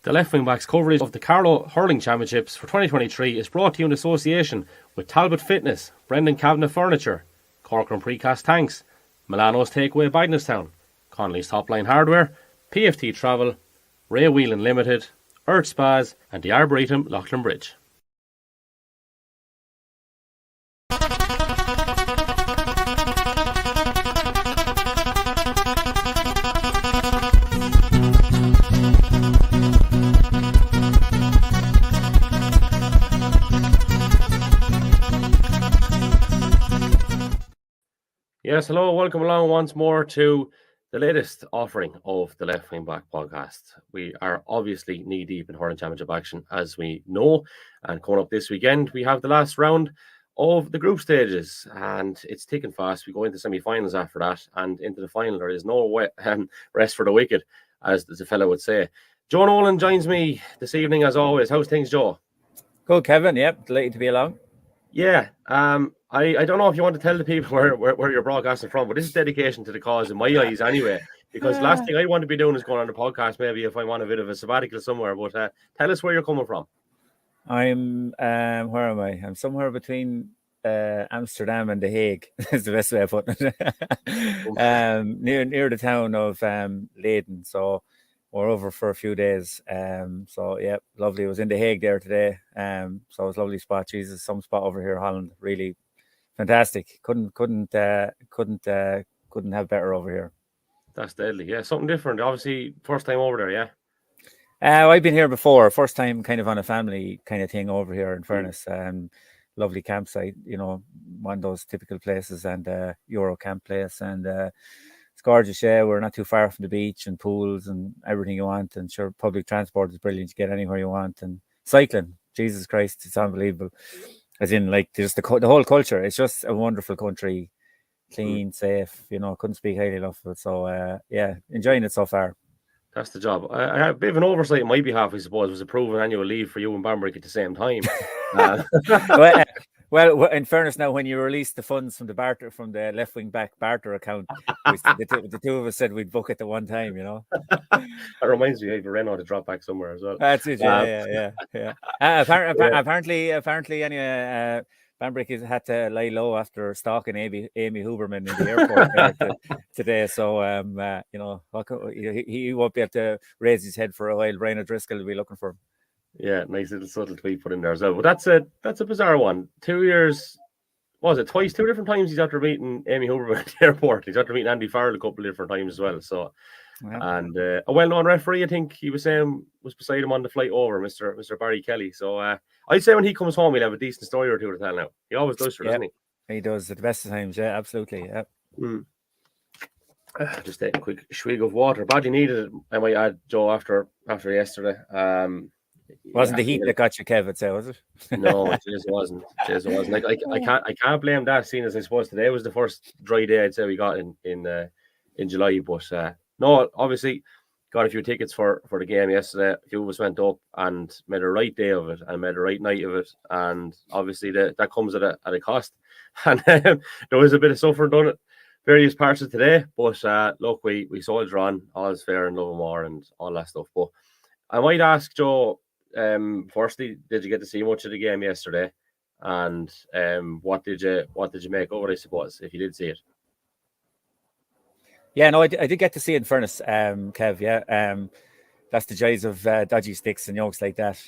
The Left Wing Backs coverage of the Carlow Hurling Championships for 2023 is brought to you in association with Talbot Fitness, Brendan Kavanagh Furniture, Corcoran Precast Tanks, Milano's Takeaway Bagnestown, Connolly's Topline Hardware, PFT Travel, Ray Whelan Limited, Earth Spas and the Arboretum Loughlin Bridge. Yes, hello, welcome along once more to the latest offering of the Left Wing Back podcast. We are obviously knee-deep in Hurling Championship action, as we know, and coming up this weekend, we have the last round of the group stages, and it's ticking fast. We go into semi-finals after that, and into the final. There is no rest for the wicked, as the fellow would say. Joe Nolan joins me this evening, as always. How's things, Joe? Good, Kevin. Yep, delighted to be along. Yeah, I don't know if you want to tell the people where you're broadcasting from, but this is dedication to the cause in my eyes anyway, because last thing I want to be doing is going on the podcast, maybe if I'm on a bit of a sabbatical somewhere, but tell us where you're coming from. I'm, where am I? I'm somewhere between Amsterdam and The Hague, is the best way of putting it. near the town of Leiden, so we're over for a few days. So yeah, lovely. I was in The Hague there today. So it was a lovely spot. Jesus, some spot over here in Holland, really fantastic. Couldn't have better over here. That's deadly. Yeah, something different. Obviously, first time over there. Yeah. I've been here before. First time, kind of on a family kind of thing over here. In fairness, lovely campsite. You know, one of those typical places, and Euro camp place, and it's gorgeous. Yeah, we're not too far from the beach and pools and everything you want. And sure, public transport is brilliant. You get anywhere you want, and cycling. Jesus Christ, it's unbelievable. As in, like, just the whole culture. It's just a wonderful country, clean, safe. You know, couldn't speak highly enough of it. So, yeah, enjoying it so far. That's the job. I have a bit of an oversight on my behalf, I suppose, was approving annual leave for you and Bambrick at the same time. Well, in fairness, now when you released the funds from the Left Wing Back barter account, the two of us said we'd book it at one time. You know, that reminds me, I have a Renault to drop back somewhere as well. That's it. Yeah. Apparently, anyway. Bambrick has had to lie low after stalking Amy Huberman in the airport today. So, you know, he won't be able to raise his head for a while. Brian O'Driscoll will be looking for him. Yeah, nice little subtle tweet put in there as well. But that's a bizarre one. 2 years, was it twice? 2 different times he's after meeting Amy Huberman at the airport. He's after meeting Andy Farrell a couple of different times as well. So, and a well-known referee, I think he was saying, was beside him on the flight over, Mr. Barry Kelly. So I'd say when he comes home, he'll have a decent story or two to tell now. He always does, doesn't he? He does at the best of times. Yeah, absolutely. Yeah. Just take a quick swig of water. Badly needed it, I might add, Joe, after yesterday. Wasn't the heat that got you, Kev, I'd say, was it? No, it just wasn't. Like I can't blame that, seeing as I suppose today was the first dry day I'd say we got in July. But no, obviously got a few tickets for the game yesterday. A few of us went up and made a right day of it and made a right night of it. And obviously that comes at a cost. And there was a bit of suffering done at various parts of today. But look, we soldier on. All's fair and love and war and all that stuff. But I might ask Joe, firstly, did you get to see much of the game yesterday? And what did you make of it, I suppose, if you did see it? Yeah, no, I did get to see it, in fairness, Kev. Yeah, that's the joys of dodgy sticks and yokes like that.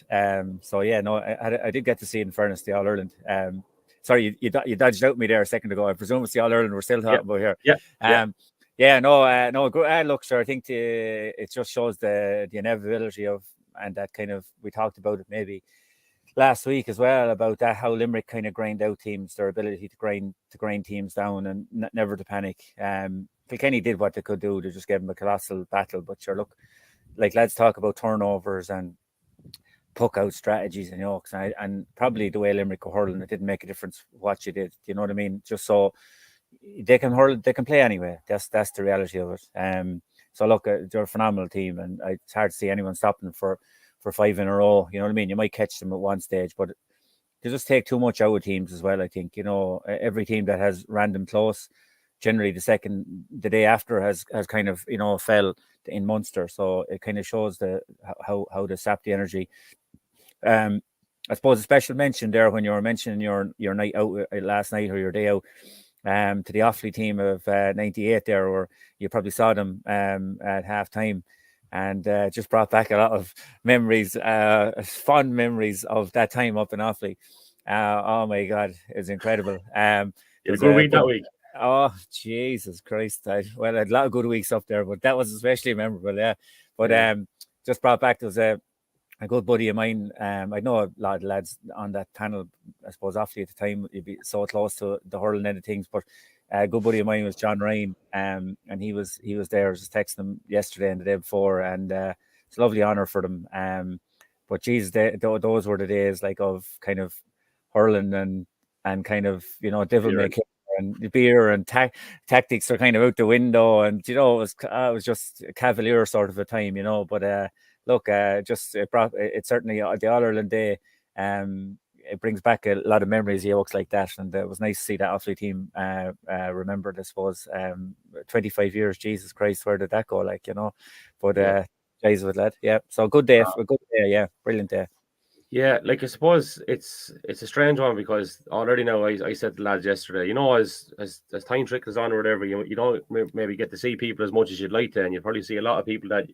So yeah, no, I did get to see it, in fairness, the All Ireland. Sorry, you dodged out me there a second ago. I presume it's the All Ireland we're still talking about here. Yeah. No, good. Look, sir, I think it just shows the inevitability of, and that kind of, we talked about it maybe last week as well, about that, how Limerick kind of grind out teams, their ability to grind teams down and never to panic. Kilkenny did what they could do to just give them a colossal battle. But sure, look, like, let's talk about turnovers and puck out strategies and yokes, and probably the way Limerick were hurling, it didn't make a difference what you did. You know what I mean? Just so they can hurl, they can play anyway. That's the reality of it. So look, they're a phenomenal team, and it's hard to see anyone stopping them for 5 in a row. You know what I mean? You might catch them at one stage, but they just take too much out of teams as well, I think. You know, every team that has random close generally the day after has kind of, you know, fell in Munster. So it kind of shows how they sap the energy. I suppose a special mention there when you were mentioning your night out last night, or your day out, to the Offaly team of '98 there, where you probably saw them at half time, and just brought back a lot of memories, fond memories of that time up in Offaly. Oh my God, it was incredible. You had a good week that week. Oh, Jesus Christ. I had a lot of good weeks up there, but that was especially memorable, yeah. But just brought back, there was a good buddy of mine. I know a lot of lads on that panel, I suppose, Offaly at the time, you'd be so close to the hurling end of things, but a good buddy of mine was John Ryan, and he was there. I was just texting him yesterday and the day before, and it's a lovely honour for them. But geez, those were the days like of kind of hurling and kind of, you know, devil making and the beer and tactics are kind of out the window, and, you know, it was just a cavalier sort of a time, you know. But look, it certainly the All Ireland Day. It brings back a lot of memories, yokes like that, and it was nice to see that Offaly team remembered. I suppose 25 years, Jesus Christ, where did that go? Like, you know, but guys with that, yeah. So good day, yeah, brilliant day. Yeah, like I suppose it's a strange one, because already now I said to the lads yesterday, you know, as time trickles on or whatever, you don't maybe get to see people as much as you'd like to, and you probably see a lot of people that,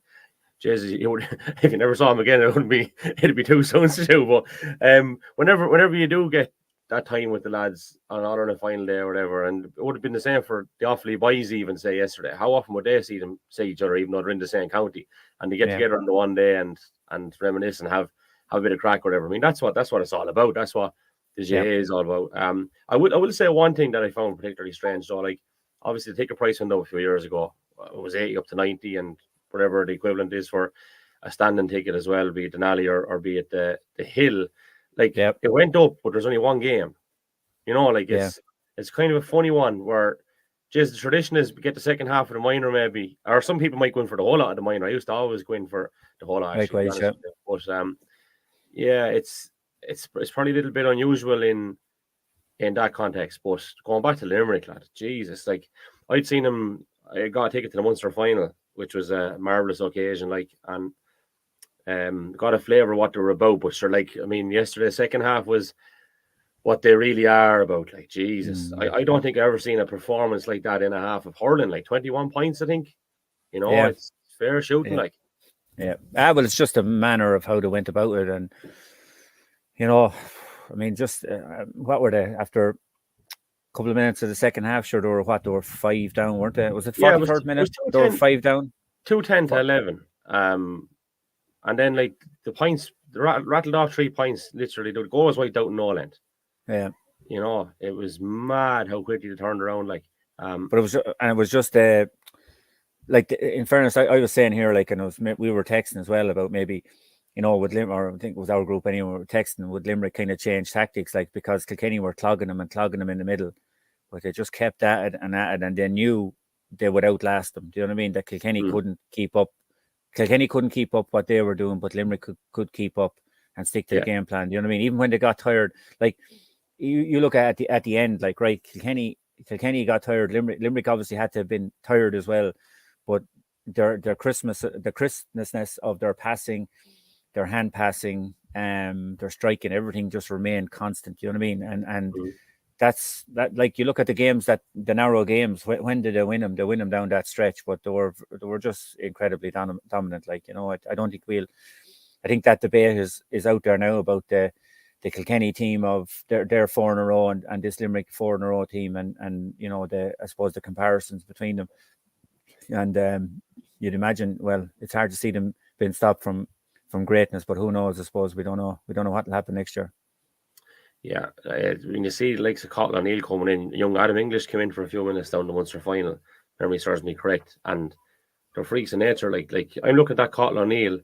Jesus, if you never saw him again, it'd be too soon to do. But whenever you do get that time with the lads on a final day or whatever, and it would have been the same for the Offaly boys even say yesterday. How often would they see each other, even though they're in the same county, and they get together on the one day and reminisce and have a bit of crack or whatever. I mean, that's what it's all about. That's what the GA is all about. I will say one thing that I found particularly strange. So, like, obviously the ticket price went up a few years ago. It was 80 up to 90, and whatever the equivalent is for a standing ticket as well, be it Denali or be it the Hill. Like, it went up, but there's only one game. You know, like, it's kind of a funny one where just the tradition is get the second half of the minor, maybe, or some people might go in for the whole lot of the minor. I used to always go in for the whole lot. Likewise, yeah. But yeah, it's probably a little bit unusual in that context. But going back to Limerick, lad, Jesus, like, I'd seen him. I got a ticket to the Munster final, which was a marvelous occasion, like, and got a flavour of what they were about. But sure, like, I mean, yesterday's second half was what they really are about. Like, Jesus, I don't think I've ever seen a performance like that in a half of hurling. Like 21 points, I think. You know, it's fair shooting, like. Yeah. Well, it's just a manner of how they went about it, and, you know, I mean, just what were they after a couple of minutes of the second half? Sure, they were 5 down, weren't they? Was it 43rd minute? They were 5 down. 2-10 to 11. And then, like, the points, they rattled off 3 points. Literally, the goal was wiped out in no end. Yeah. You know, it was mad how quickly they turned around. Like, but it was just like, in fairness, I was saying here, like, and we were texting as well about maybe, you know, with Limerick, or I think it was our group anyway, we were texting, would Limerick kind of change tactics, like, because Kilkenny were clogging them in the middle, but they just kept at it, and they knew they would outlast them. Do you know what I mean? That Kilkenny couldn't keep up. Kilkenny couldn't keep up what they were doing, but Limerick could keep up and stick to the game plan. Do you know what I mean? Even when they got tired, like, you look at the end, like, right, Kilkenny got tired. Limerick obviously had to have been tired as well. But the crispness of their passing, their hand passing, their striking, everything just remained constant. You know what I mean? And that's that. Like, you look at the games, the narrow games. When did they win them? They win them down that stretch, but they were just incredibly dominant. Like, you know, I don't think I think that debate is out there now about the Kilkenny team of their 4 in a row and this Limerick 4 in a row team, and you know, I suppose the comparisons between them. And you'd imagine, well, it's hard to see them being stopped from greatness, but who knows? I suppose we don't know what will happen next year. Yeah, when you see the likes of Carlow O'Neill coming in, young Adam English came in for a few minutes down the Munster final, memory serves me correct, and they're freaks of nature. Like I'm looking at that Carlow O'Neill,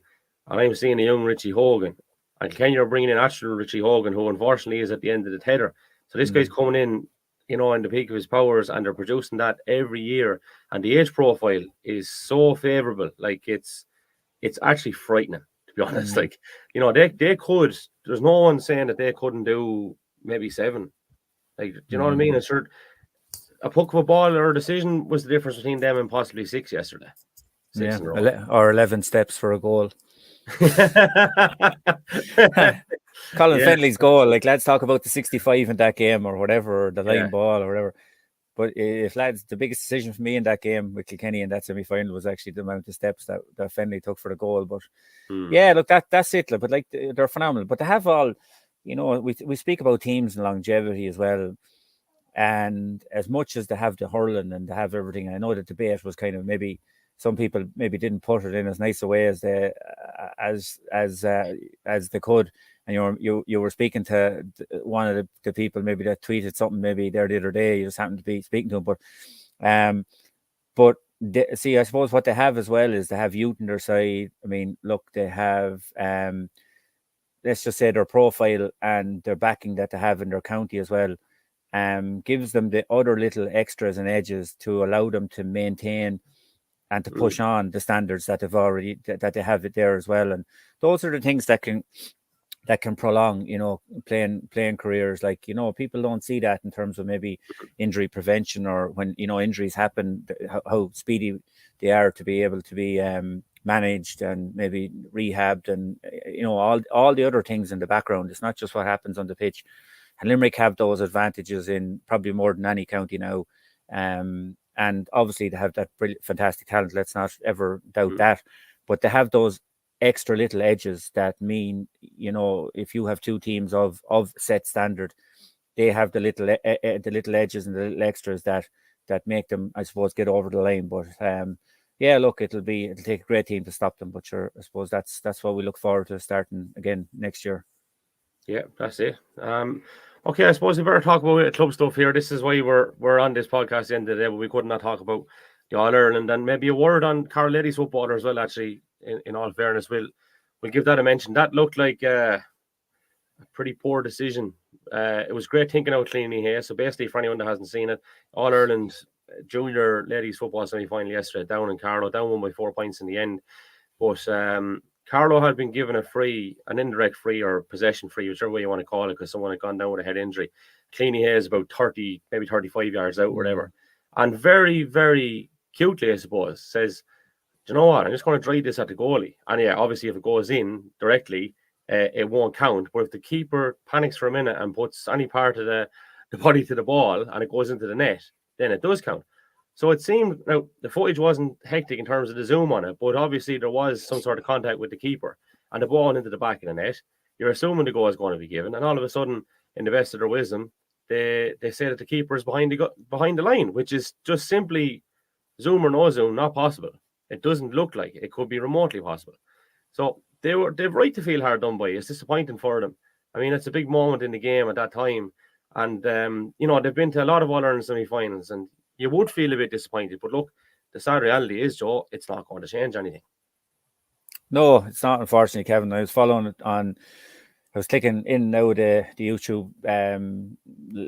and I'm seeing a young Richie Hogan, and Kenya are bringing in actual Richie Hogan, who unfortunately is at the end of the tether. So this guy's coming in, you know, in the peak of his powers, and they're producing that every year. And the age profile is so favourable. Like, it's actually frightening, to be honest. Like, you know, they could. There's no one saying that they couldn't do maybe 7. Like, do you know what I mean? It's sure a puck of a ball or a decision was the difference between them and possibly 6 yesterday. 6 in a row. Or 11 steps for a goal. Colin Fennelly's goal, like, let's talk about the 65 in that game or whatever, or the line ball or whatever. But if lads, the biggest decision for me in that game with Kilkenny in that semi-final was actually the amount of steps that Fennelly took for the goal. But yeah, look, that's it. But like, they're phenomenal. But they have all, we speak about teams and longevity as well. And as much as they have the hurling and they have everything, I know the debate was kind of, maybe some people maybe didn't put it in as nice a way as they could. And you were speaking to one of the people maybe that tweeted something maybe there the other day. You just happened to be speaking to him, but see, I suppose what they have as well is they have youth on their side. I mean, look, they have let's just say their profile and their backing that they have in their county as well. Gives them the other little extras and edges to allow them to maintain and to push on the standards that they have it there as well. And those are the things that can prolong, playing careers. Like, people don't see that in terms of maybe injury prevention, or when, injuries happen, how speedy they are to be able to be managed and maybe rehabbed, and, all the other things in the background. It's not just what happens on the pitch. And Limerick have those advantages in probably more than any county now. And obviously they have that brilliant, fantastic talent. Let's not ever doubt that. But they have those extra little edges that mean, if you have two teams of set standard, they have the little edges and the little extras that make them, I suppose, get over the line. But yeah, look, it'll take a great team to stop them. But sure, I suppose that's what we look forward to starting again next year. Yeah, that's it. Okay, I suppose we better talk about club stuff here. This is why we're on this podcast at the end of the day, but we could not talk about the All-Ireland, and maybe a word on Carlow ladies footballer as well. Actually, in all fairness, we'll give that a mention. That looked like a pretty poor decision. It was great thinking out Cleany here. So basically, for anyone that hasn't seen it, All-Ireland junior ladies football semi-final yesterday, down in Carlow, down 1 by 4 points in the end. But Carlow had been given an indirect free or possession free, whichever way you want to call it, because someone had gone down with a head injury. Cleany Hayes about 30, maybe 35 yards out, whatever. And very, very cutely, I suppose, says, do you know what? I'm just going to drive this at the goalie. And yeah, obviously, if it goes in directly, it won't count. But if the keeper panics for a minute and puts any part of the body to the ball and it goes into the net, then it does count. So it seemed, now, the footage wasn't hectic in terms of the zoom on it, but obviously there was some sort of contact with the keeper and the ball into the back of the net. You're assuming the goal is going to be given, and all of a sudden, in the best of their wisdom, they say that the keeper is behind the line, which is just simply, zoom or no zoom, not possible. It doesn't look like it could be remotely possible. So they've right to feel hard done by. It's disappointing for them. I mean, it's a big moment in the game at that time, and they've been to a lot of All-Ireland semi-finals, and you would feel a bit disappointed. But look, the sad reality is, Joe, it's not going to change anything. No, it's not, unfortunately, Kevin. I was following it I was clicking in now the YouTube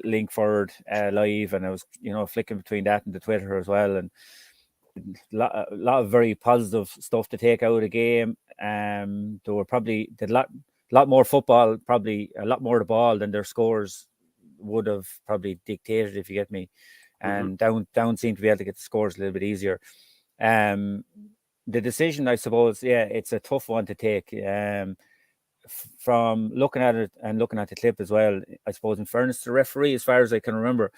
link for it live, and I was, flicking between that and the Twitter as well. And a lot of very positive stuff to take out of the game. They were probably did a lot more football, probably a lot more the ball than their scores would have probably dictated, if you get me. And down seemed to be able to get the scores a little bit easier. The decision, I suppose, yeah, it's a tough one to take. From looking at it and looking at the clip as well, I suppose, in fairness to the referee, as far as I can remember,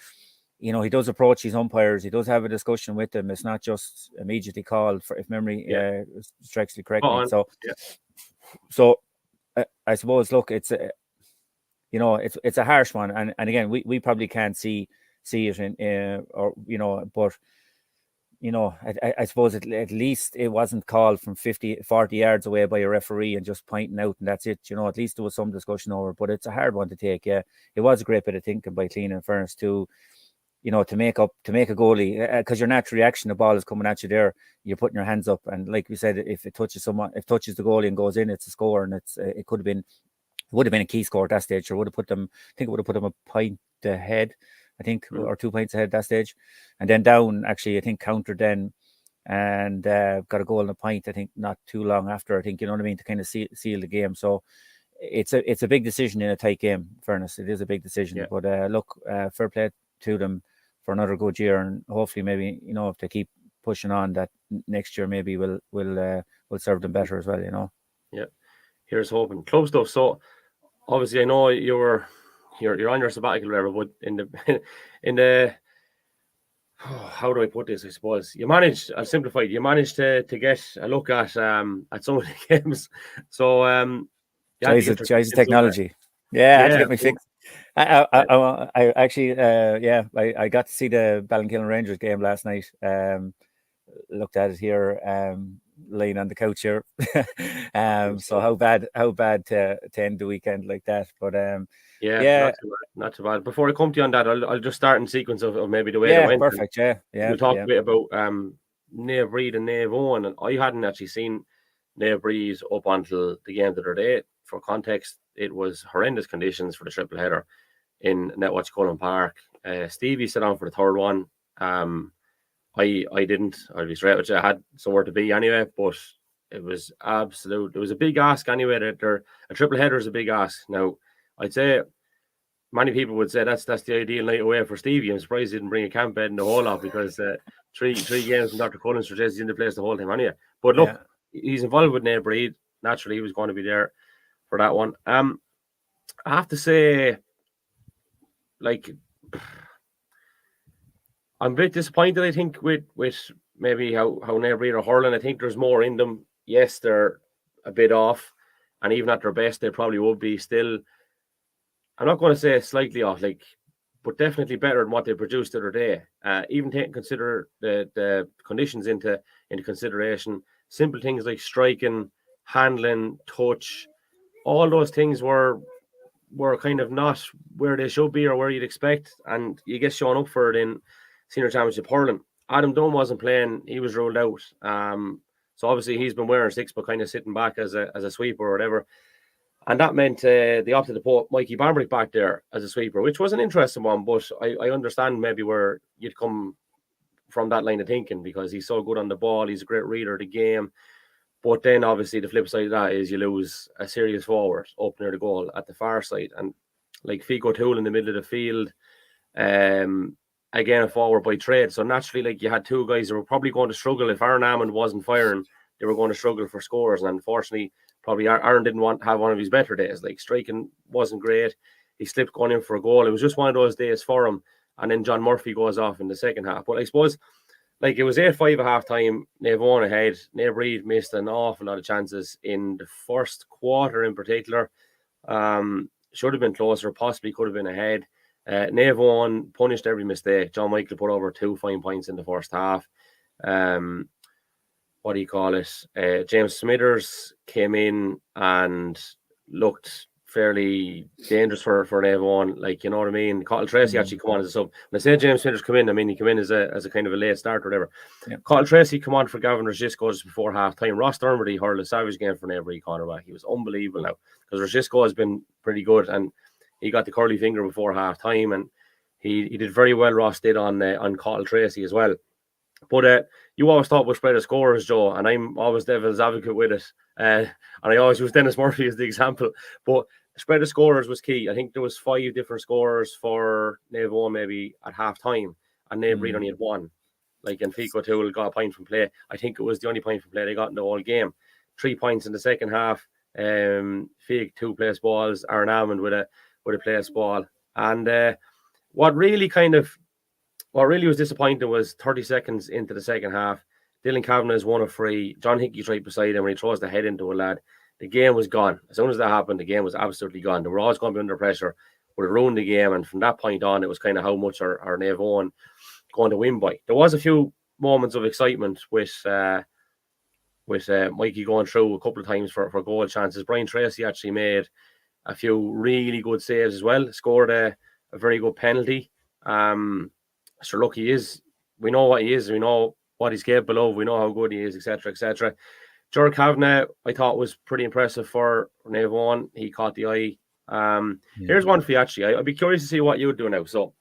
he does approach his umpires. He does have a discussion with them. It's not just immediately called, if memory strikes me correctly. So I suppose, look, it's a harsh one, and again, we probably can't see it but I suppose at least it wasn't called from 40 yards away by a referee and just pointing out, and that's it. At least there was some discussion over. But it's a hard one to take. Yeah, it was a great bit of thinking by Clean, in fairness, to make a goalie, because your natural reaction, the ball is coming at you there, you're putting your hands up, and like we said, if it touches the goalie and goes in, it's a score, and it would have been a key score at that stage. Or would have put them a point ahead, I think, or 2 points ahead at that stage, and then down, actually, I think, countered then, and got a goal and a point, I think, not too long after, I think, you know what I mean, to kind of seal the game. So it's a big decision in a tight game. In fairness, it is a big decision. Yeah. But look, fair play to them another good year, and hopefully maybe if they keep pushing on, that next year maybe will serve them better as well. Yeah, here's hoping. Close stuff. So obviously, I know you're on your sabbatical, or whatever, but in the how do I put this? I suppose you managed. I'll simplify it. You managed to get a look at some of the games. So Choice technology. Yeah, I had to get my fix. I actually, I got to see the Ballinkillen Rangers game last night. Looked at it here, laying on the couch here. So how bad to end the weekend like that? But not too bad. Before I come to you on that, I'll just start in sequence of maybe the way it went. Perfect. We'll talk a bit about Naomh Breed and Naomh, and I hadn't actually seen Naomh Breed up until the game the other day. For context, it was horrendous conditions for the triple header in Netwatch Cullen Park. Stevie sat on for the third one. I didn't. I'll be straight with you. I had somewhere to be anyway, but it was absolute. It was a big ask anyway. That a triple header is a big ask. Now, I'd say many people would say that's the ideal night away for Stevie. I'm surprised he didn't bring a camp bed in the whole lot, because three games from Dr. Cullen suggests he's in the place the whole time anyway. But look, he's involved with Naomh Breed. Naturally, he was going to be there for that one. I have to say, like, I'm a bit disappointed, I think, with maybe how Naomh Breed are hurling. I think there's more in them. Yes, they're a bit off, and even at their best, they probably would be still. I'm not going to say slightly off, but definitely better than what they produced the other day. Even consider the conditions into consideration. Simple things like striking, handling, touch, all those things were kind of not where they should be or where you'd expect, and you get shown up for it in Senior Championship hurling. Adam Dunn wasn't playing; he was ruled out. So obviously he's been wearing six, but kind of sitting back as a sweeper or whatever. And that meant they opted to put Mikey Bambrick back there as a sweeper, which was an interesting one. But I understand maybe where you'd come from that line of thinking, because he's so good on the ball. He's a great reader of the game. But then obviously the flip side of that is you lose a serious forward up near the goal at the far side. And like Fico Toole in the middle of the field, again, a forward by trade. So naturally, like, you had two guys that were probably going to struggle. If Aaron Hammond wasn't firing, they were going to struggle for scores. And unfortunately, probably Aaron didn't have one of his better days. Like, striking wasn't great. He slipped going in for a goal. It was just one of those days for him. And then John Murphy goes off in the second half. But I suppose, like, it was 8-5 at half time. Naomh ahead. Naomh Breed missed an awful lot of chances in the first quarter in particular. Should have been closer, possibly could have been ahead. Naomh punished every mistake. John Michael put over 2 fine points in the first half. What do you call it? James Smithers came in and looked fairly dangerous for Naomh. Like, you know what I mean? Cottle Tracy actually come on as a sub. When I say James Smithers come in, I mean he came in as a kind of a late start or whatever. Yeah. Cottle Tracy come on for Gavin Rosisco just before half time. Ross Dermody hurled a savage game for Naomh Breed cornerback. He was unbelievable now, because Rosisco has been pretty good, and he got the curly finger before half time, and he did very well. Ross did on Cottle Tracy as well. But you always thought we'd spread the scores, Joe, and I'm always devil's advocate with it. And I always use Dennis Murphy as the example. But spread the scorers was key. I think there was 5 different scorers for Naomh maybe at half time, and Naomh Breed only had 1. Like, and Fico Toole got a point from play. I think it was the only point from play they got in the whole game. 3 points in the second half. Fig 2 place balls. Aaron Hammond with a place ball. And what really was disappointing was 30 seconds into the second half, Dylan Kavanagh is 1 of 3. John Hickey's right beside him when he throws the head into a lad. The game was gone. As soon as that happened, the game was absolutely gone. They were always going to be under pressure. Would have ruined the game. And from that point on, it was kind of how much are Naomh going to win by. There was a few moments of excitement with Mikey going through a couple of times for goal chances. Brian Tracy actually made a few really good saves as well. Scored a very good penalty. So look, he is. We know what he is. We know what he's capable of. We know how good he is, etc., etc. Gerard Kavanagh, I thought, was pretty impressive for Naomh. He caught the eye. Here's one for you, actually. I'd be curious to see what you would do now. So,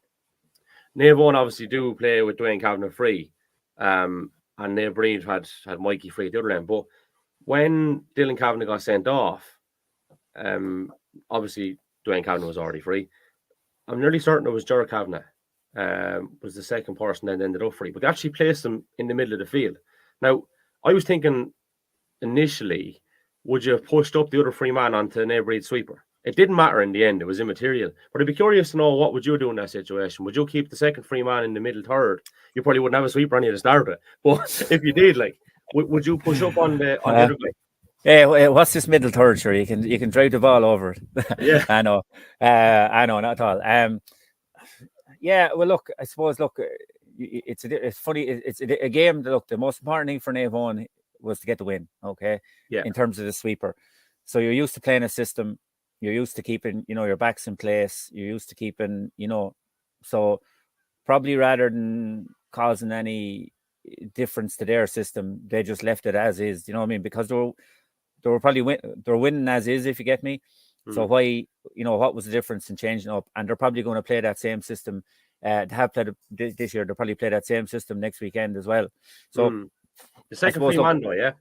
Naomh obviously do play with Dwayne Kavanagh free, and Naomh Breed had Mikey free at the other end. But when Dylan Kavanagh got sent off, obviously Dwayne Kavanagh was already free. I'm nearly certain it was Gerard Kavanagh was the second person that ended up free. But they actually placed him in the middle of the field. Now, I was thinking initially, would you have pushed up the other free man onto an Naomh Bríd sweeper? It didn't matter in the end. It was immaterial. But I'd be curious to know, what would you do in that situation? Would you keep the second free man in the middle third? You probably wouldn't have a sweeper on you to start with. But if you did, like, would you push up on the other guy? Yeah, what's this middle third? Sure, you can drive the ball over it. Yeah, I know, not at all. Yeah, well, look, I suppose, it's funny. It's a game that, look, the most important thing for Naomh was to get the win. Okay, yeah, in terms of the sweeper, so you're used to playing a system. You're used to keeping, your backs in place. You're used to keeping, so probably rather than causing any difference to their system, they just left it as is. You know what I mean? Because they were probably they're winning as is, if you get me. So why, what was the difference in changing up? And they're probably going to play that same system. They have played this year. They'll probably play that same system next weekend as well. So the second free man, though, yeah.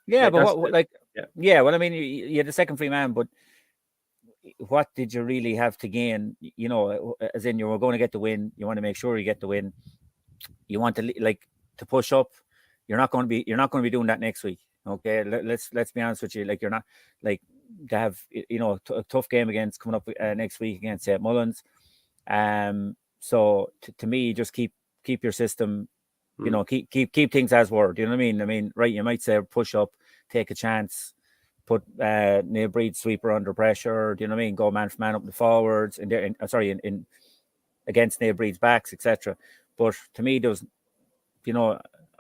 Yeah, but well, I mean, you had the second free man, but what did you really have to gain? As in, you were going to get the win. You want to make sure you get the win. You want to push up. You're not going to be doing that next week. Okay, let's be honest with you. Like, you're not, like, to have a tough game coming up next week against St. Mullins. So to me, just keep your system. Keep things as were. Do you know what I mean? I mean, right? You might say push up, take a chance, put Naomh Bríd sweeper under pressure. Do you know what I mean? Go man for man up the forwards, in against Naomh Bríd's backs, etc. But to me, there's,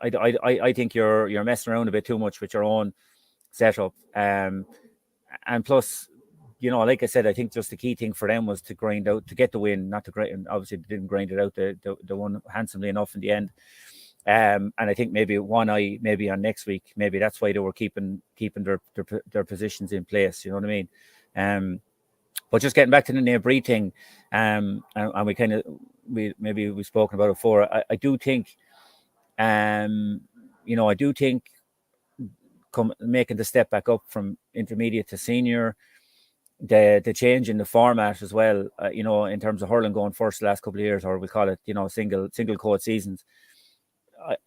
I think you're messing around a bit too much with your own setup. And plus, like I said, I think just the key thing for them was to grind out, to get the win, not to grind. And obviously, they didn't grind it out. The one handsomely enough in the end. And I think maybe one eye, maybe on next week, maybe that's why they were keeping their positions in place. You know what I mean? But just getting back to the Naomh Bríd thing, and we've spoken about it before. I do think, making the step back up from intermediate to senior, the change in the format as well. In terms of hurling going first the last couple of years, or we call it, single code seasons.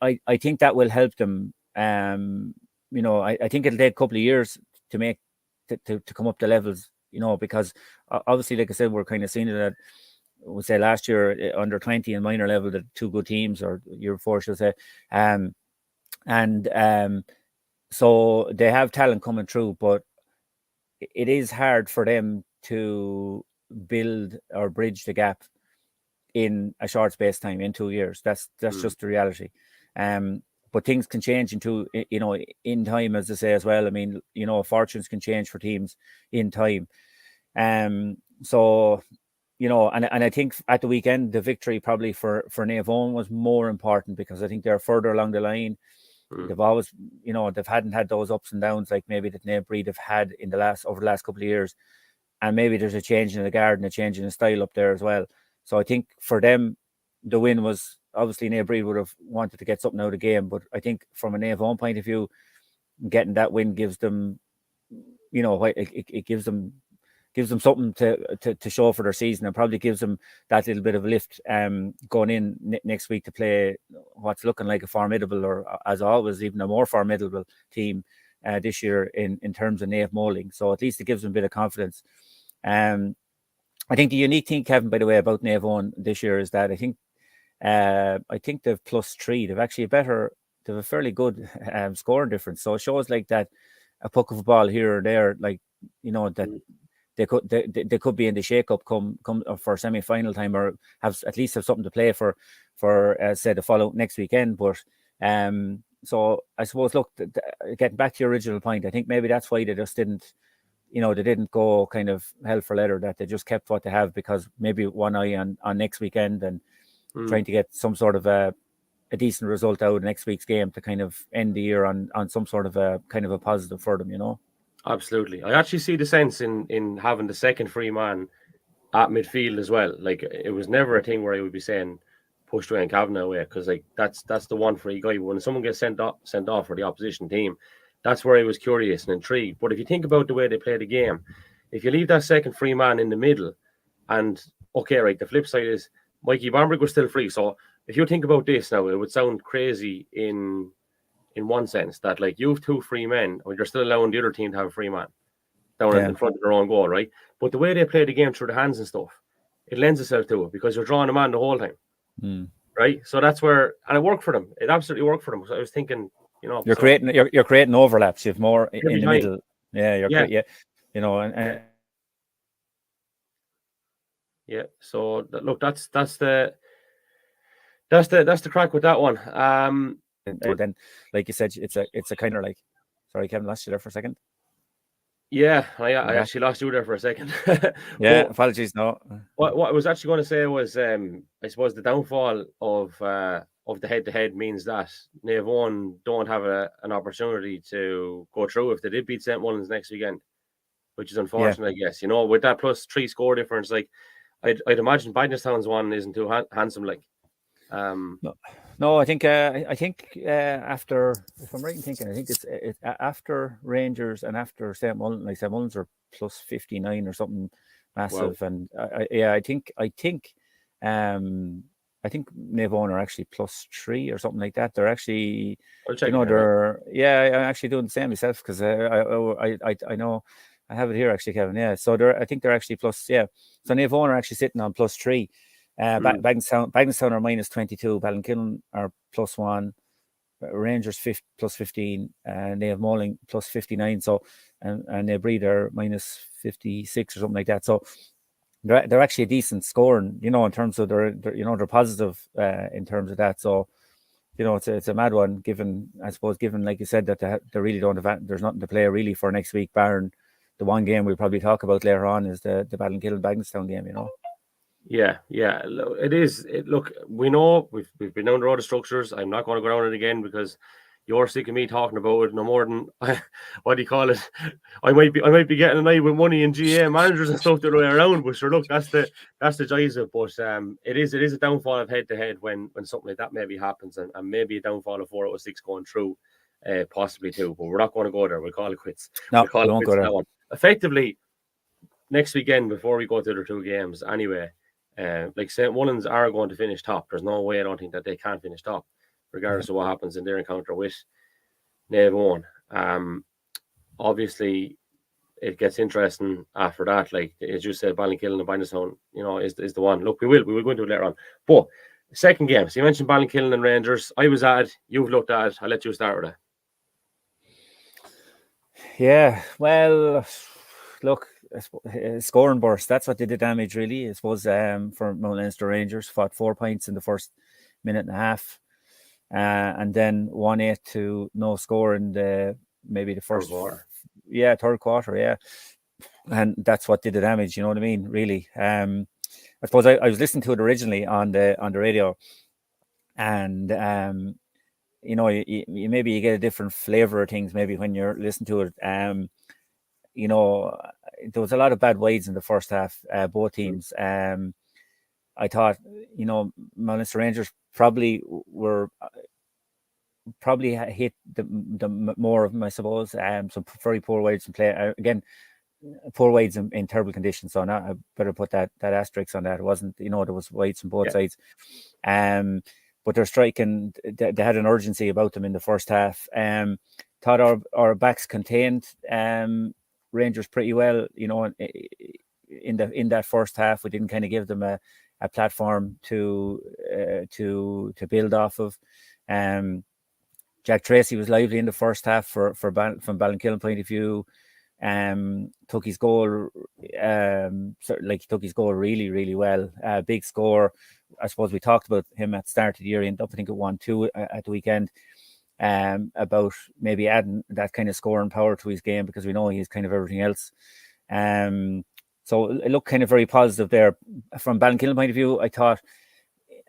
I think that will help them. I think it'll take a couple of years to make to come up to levels. Because obviously, like I said, we're kind of seeing it at, we'll say last year under 20 and minor level, the two good teams, or year before, should I say, so they have talent coming through, but it is hard for them to build or bridge the gap in a short space of time, in 2 years. That's just the reality. But things can change in time, as I say as well. I mean, fortunes can change for teams in time. So, and I think at the weekend, the victory probably for Naomh was more important, because I think they're further along the line. They've always, they hadn't had those ups and downs like maybe that Naomh Bríd have had over the last couple of years. And maybe there's a change in the guard and a change in the style up there as well. So I think for them, the win was, obviously Naomh Bríd would have wanted to get something out of the game. But I think from a Naomh point of view, getting that win gives them, it gives them something to show for their season, and probably gives them that little bit of a lift going in next week to play what's looking like a formidable, or as always, even a more formidable team this year in terms of Naomh Moling. So at least it gives them a bit of confidence. I think the unique thing, Kevin, by the way, about Naomh this year is that I think they've +3. They've actually they've a fairly good scoring difference. So it shows like that a puck of a ball here or there, like, that they could be in the shake-up come for semi-final time, or at least have something to play for say the follow next weekend. But so I suppose, look, getting back to your original point, I think maybe that's why they just didn't, they didn't go kind of hell for leather, that they just kept what they have, because maybe one eye on next weekend, and trying to get some sort of a decent result out of next week's game to kind of end the year on some sort of a kind of a positive for them, Absolutely. I actually see the sense in having the second free man at midfield as well. Like, it was never a thing where I would be saying push Dwayne Kavanagh away, because like that's the one free guy. When someone gets sent off for the opposition team, that's where I was curious and intrigued. But if you think about the way they play the game, if you leave that second free man in the middle, and okay, right, the flip side is Mikey Barnbrick was still free. So if you think about this now, it would sound crazy in one sense that like you have 2 free men, or you're still allowing the other team to have a free man down in front of their own goal, right? But the way they play the game through the hands and stuff, it lends itself to it because you're drawing a man the whole time, right? So that's where, and it worked for them. It absolutely worked for them. So I was thinking, you're creating overlaps. You have more in the middle. Yeah, and yeah. So look, that's the crack with that one. And then, like you said, it's a kind of like, sorry, Kevin, lost you there for a second. Yeah, I actually lost you there for a second. Yeah, apologies. No. What I was actually going to say was, I suppose the downfall of the head-to-head means that Naomh don't have an opportunity to go through if they did beat St. Mullins next weekend, which is unfortunate, I guess. With that plus 3 score difference, like I'd imagine Bagenstown's one isn't too handsome, like. No, I think after, if I'm right in thinking, I think it's after Rangers and after St. Mullins. Like St. Mullins are plus 59 or something massive, wow. And I think Naomh are actually plus 3 or something like that. They're actually, I'm actually doing the same myself because I know I have it here actually, Kevin. Yeah, so I think they're actually plus. Yeah, so Naomh are actually sitting on plus 3. Bagenstown are minus 22, Ballinkillen are plus 1, Rangers plus 15, Naomh plus 59. So and Naomh are minus 56 or something like that. So they're actually a decent scoring, in terms of they're positive in terms of that. So it's a mad one given like you said that they really don't have, there's nothing to play really for next week, barring the one game we'll probably talk about later on is the Ballinkillen Bagenstown game. Yeah, it is. Look, we know we've been down the road of structures. I'm not going to go down it again because you're sick of me talking about it no more than what do you call it? I might be getting a night with money and GA managers and stuff the other way around. But sure, look, that's the joys of it. But it is a downfall of head to head when something like that maybe happens, and maybe a downfall of 4 out of 6 going through, possibly too. But we're not going to go there. We'll call it quits. No, we won't go there. That one. Effectively, next weekend before we go to the 2 games, anyway. Like St. Mullins are going to finish top. There's no way I don't think that they can finish top, regardless of what happens in their encounter with Naomh. Obviously, it gets interesting after that. Like as you said, Ballinkillen and Bagenstown, is the one. Look, we will go into it later on. But second game, so you mentioned Ballinkillen and Rangers. I was at it. You've looked at it. I'll let you start with it. Yeah, well, look. Scoring burst, that's what did the damage really. I suppose for Mount Leinster Rangers fought 4 points in the first minute and a half, and then 1-8 to no score in the first third quarter, yeah, and that's what did the damage. You know what I mean? Really, I suppose I was listening to it originally on the radio, and you maybe you get a different flavor of things maybe when you're listening to it. There was a lot of bad wides in the first half, both teams. I thought, Mount Leinster Rangers probably hit the more of them, I suppose. Some very poor wides in play. Again, poor wides in terrible conditions. So now I better put that asterisk on that. It wasn't, there was wides from both sides. But they're striking. They had an urgency about them in the first half. Thought our backs contained Rangers pretty well, in that first half. We didn't kind of give them a platform to build off of. Jack Tracy was lively in the first half from Ballinkillen point of view. Took his goal, really, really well. Big score. I suppose we talked about him at the start of the year. He ended up, I think, it 1-2 at the weekend. About maybe adding that kind of scoring power to his game because we know he's kind of everything else. So it looked kind of very positive there. From Ballinkillen point of view, I thought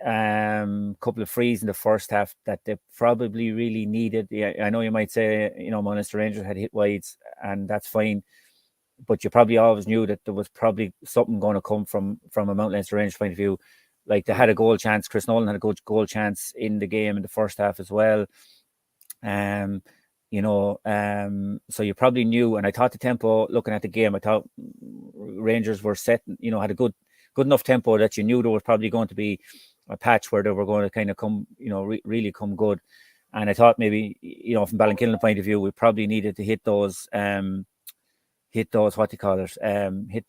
a couple of frees in the first half that they probably really needed. Yeah, I know you might say, Mount Leinster Rangers had hit wides and that's fine, but you probably always knew that there was probably something going to come from a Mount Leinster Rangers point of view. Like they had a goal chance. Chris Nolan had a good goal chance in the game in the first half as well. So you probably knew, and I thought the tempo, looking at the game, I thought Rangers were set, had a good good enough tempo that you knew there was probably going to be a patch where they were going to kind of come, really come good. And I thought maybe, from Ballinkillen point of view, we probably needed to hit those hit those frees and hit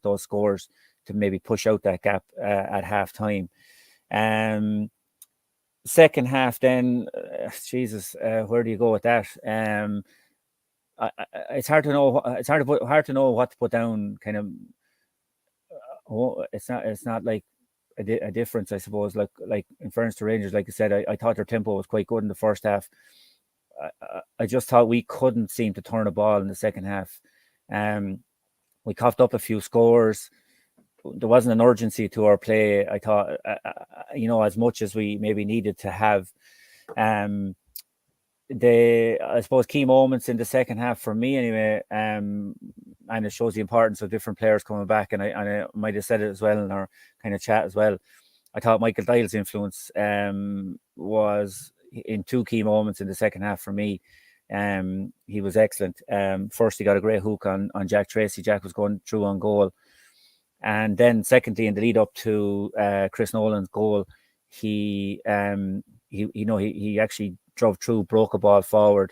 those scores to maybe push out that gap at half time. Second half, then, where do you go with that? It's hard to know. It's hard to know what to put down. Kind of, it's not like a difference, I suppose. Like in fairness to Rangers, like I said, I thought their tempo was quite good in the first half. I just thought we couldn't seem to turn a ball in the second half. We coughed up a few scores. There wasn't an urgency to our play. I thought, as much as we maybe needed to have. I suppose, key moments in the second half for me anyway, and it shows the importance of different players coming back. And I might have said it as well in our kind of chat as well. I thought Michael Dial's influence was in two key moments in the second half for me. He was excellent. First, he got a great hook on Jack Tracy. Jack was going through on goal. And then secondly, in the lead up to Chris Nolan's goal, he actually drove through, broke a ball forward,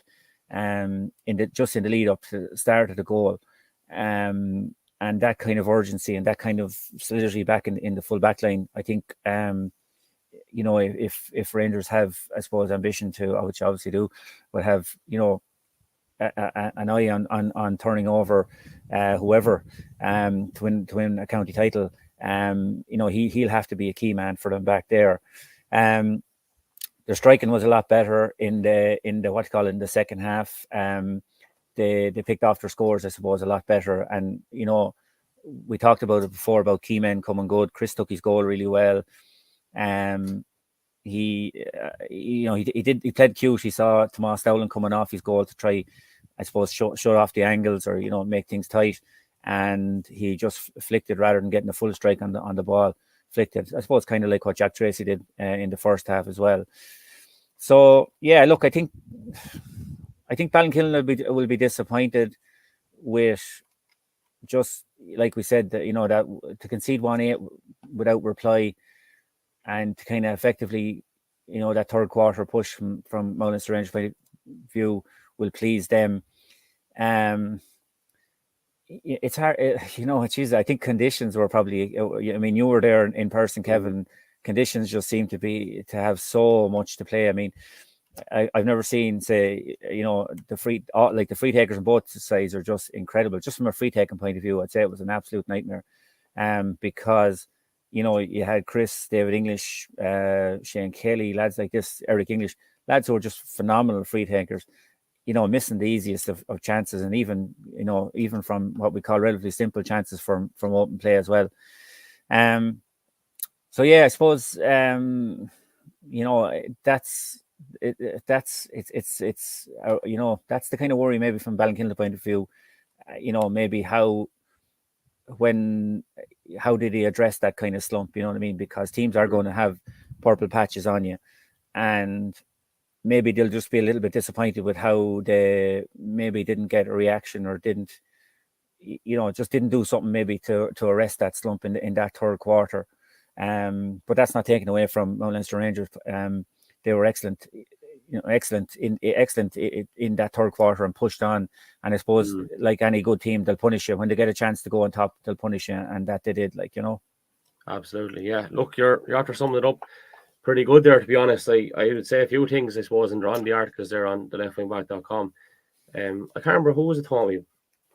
in the lead up to the start of the goal. And that kind of urgency and that kind of solidity back in the full back line, I think, if Rangers have, I suppose, ambition to, which obviously do, but have, an eye on turning over whoever to win a county title, he'll have to be a key man for them back there. Their striking was a lot better in the second half. They picked off their scores, I suppose, a lot better. And we talked about it before about key men coming good. Chris took his goal really well. He played cute. He saw Tomas Dowling coming off his goal to try, I suppose, shut off the angles or make things tight, and he just flicked it rather than getting a full strike on the ball. Flicked it, I suppose, kind of like what Jack Tracy did in the first half as well. So yeah, look, I think Ballinkillen will be disappointed with, just like we said, that that to concede 1-8 without reply, and to kind of effectively, that third quarter push from Mount Leinster Rangers point of view will please them. It's hard, I think conditions were probably, you were there in person, Kevin. Conditions just seem to have so much to play. I mean, I've never seen, say, the free takers on both sides are just incredible. Just from a free taking point of view, I'd say it was an absolute nightmare. Because you had Chris, David English, Shane Kelly, lads like this, Eric English, lads who were just phenomenal free takers, missing the easiest of chances, and even from what we call relatively simple chances from open play as well. So yeah, I suppose that's the kind of worry maybe from Ballinkillen point of view. Maybe how did he address that kind of slump? You know what I mean? Because teams are going to have purple patches on you, and maybe they'll just be a little bit disappointed with how they maybe didn't get a reaction, or didn't do something maybe to arrest that slump in that third quarter. But that's not taken away from Mount Leinster Rangers. They were excellent in that third quarter and pushed on. And I suppose, like any good team, they'll punish you when they get a chance to go on top. They'll punish you, and that they did. Absolutely, yeah. Look, you're after summing it up pretty good there, to be honest. I would say a few things, I suppose, and they're on the articles there on the leftwingback.com. I can't remember who was it told me.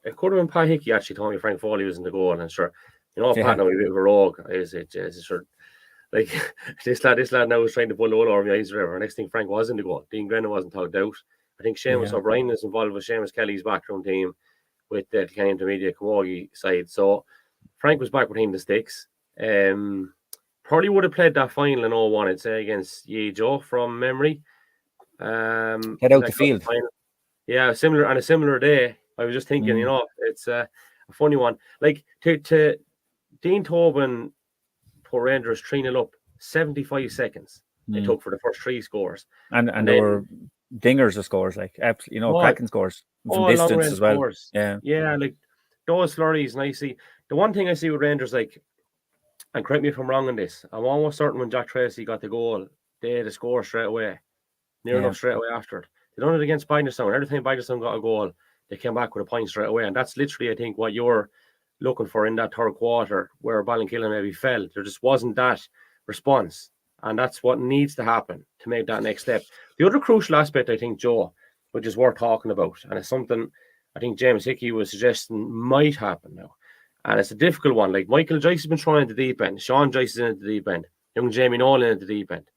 It could have been Pat Hickey actually told me Frank Foley was in the goal, and sure, Pat now a bit of a rogue. Is sure, like this lad now was trying to pull the wool over my eyes or whatever. Next thing, Frank was in the goal. Dean Grennan wasn't talked out. I think Seamus O'Brien is involved with Seamus Kelly's background team with the Kilkenny Intermediate Camogie side. So Frank was back between the sticks. Probably would have played that final in 01, I'd say, against Yi Joe from memory. Head out the field. Final. Yeah, a similar day. I was just thinking, it's a funny one. Like to Dean Tobin put Rangers 3-0 up, 75 seconds they took for the first three scores. And there were dingers of scores, like absolutely, cracking scores from distance as well. Scores. Yeah, like those flurries, and I see the one thing I see with Rangers, like, and correct me if I'm wrong on this, I'm almost certain when Jack Tracy got the goal, they had a score straight away, near enough straight away after it. They done it against Bindestone. Every time Bindestone got a goal, they came back with a point straight away, and that's literally, I think, what you're looking for in that third quarter, where Ballinkillen maybe fell. There just wasn't that response, and that's what needs to happen to make that next step. The other crucial aspect, I think, Joe, which is worth talking about, and it's something I think James Hickey was suggesting might happen now. And it's a difficult one. Like, Michael Joyce has been trying at the deep end. Sean Joyce is in at the deep end. Young Jamie Nolan at the deep end.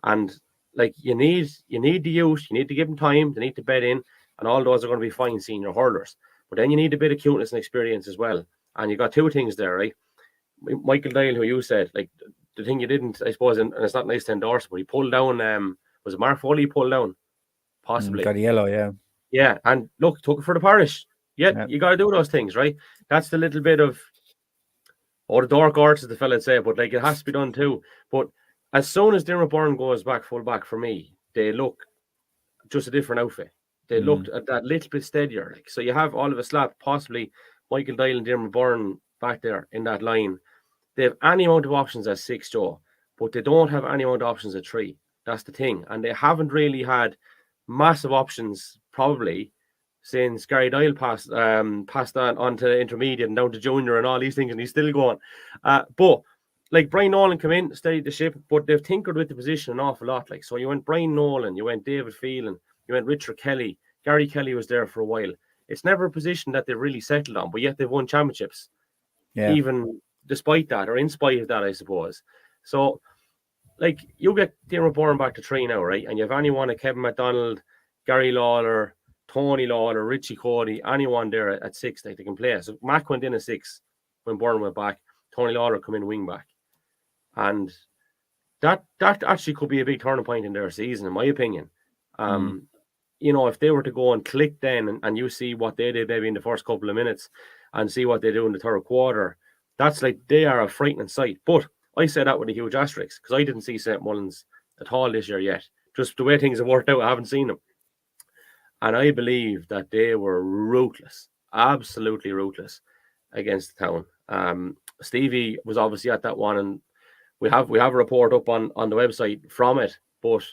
And like, you need the youth. You need to give them time. They need to bed in. And all those are going to be fine senior hurlers. But then you need a bit of cuteness and experience as well. And you got two things there, right? Michael Dial, who you said, like, the thing you didn't, I suppose, and it's not nice to endorse, but he pulled down, was it Mark Foley he pulled down? Possibly. Got a yellow, yeah. Yeah, and look, took it for the parish. Yeah, you got to do those things, right? That's the little bit of, the dark arts, as the fella would say, but like, it has to be done too. But as soon as Dermot Byrne goes back full back, for me, they look just a different outfit. They looked at that little bit steadier. Like, so you have Oliver Slap, possibly Michael Dial and Dermot Byrne back there in that line. They have any amount of options at 6, Joe, but they don't have any amount of options at 3. That's the thing. And they haven't really had massive options, probably, since Gary Dial passed that on to intermediate and down to junior and all these things, and he's still going. But like, Brian Nolan come in, steadied the ship, but they've tinkered with the position an awful lot. Like, so you went Brian Nolan, you went David Phelan, you went Richard Kelly, Gary Kelly was there for a while. It's never a position that they've really settled on, but yet they've won championships. Yeah. Even despite that, or in spite of that, I suppose. So, like, you get Dermot Byrne back to 3 now, right? And you have anyone like Kevin McDonald, Gary Lawler, Tony Lawler, Richie Cody, anyone there at 6 that they can play. So Mac went in at 6 when Byrne went back. Tony Lawler come in wing back. And that actually could be a big turning point in their season, in my opinion. You know, if they were to go and click then, and you see what they did maybe in the first couple of minutes and see what they do in the third quarter, that's like, they are a frightening sight. But I say that with a huge asterisk, because I didn't see St. Mullins at all this year yet. Just the way things have worked out, I haven't seen them. And I believe that they were ruthless, absolutely ruthless against the town. Stevie was obviously at that one, and we have a report up on the website from it. But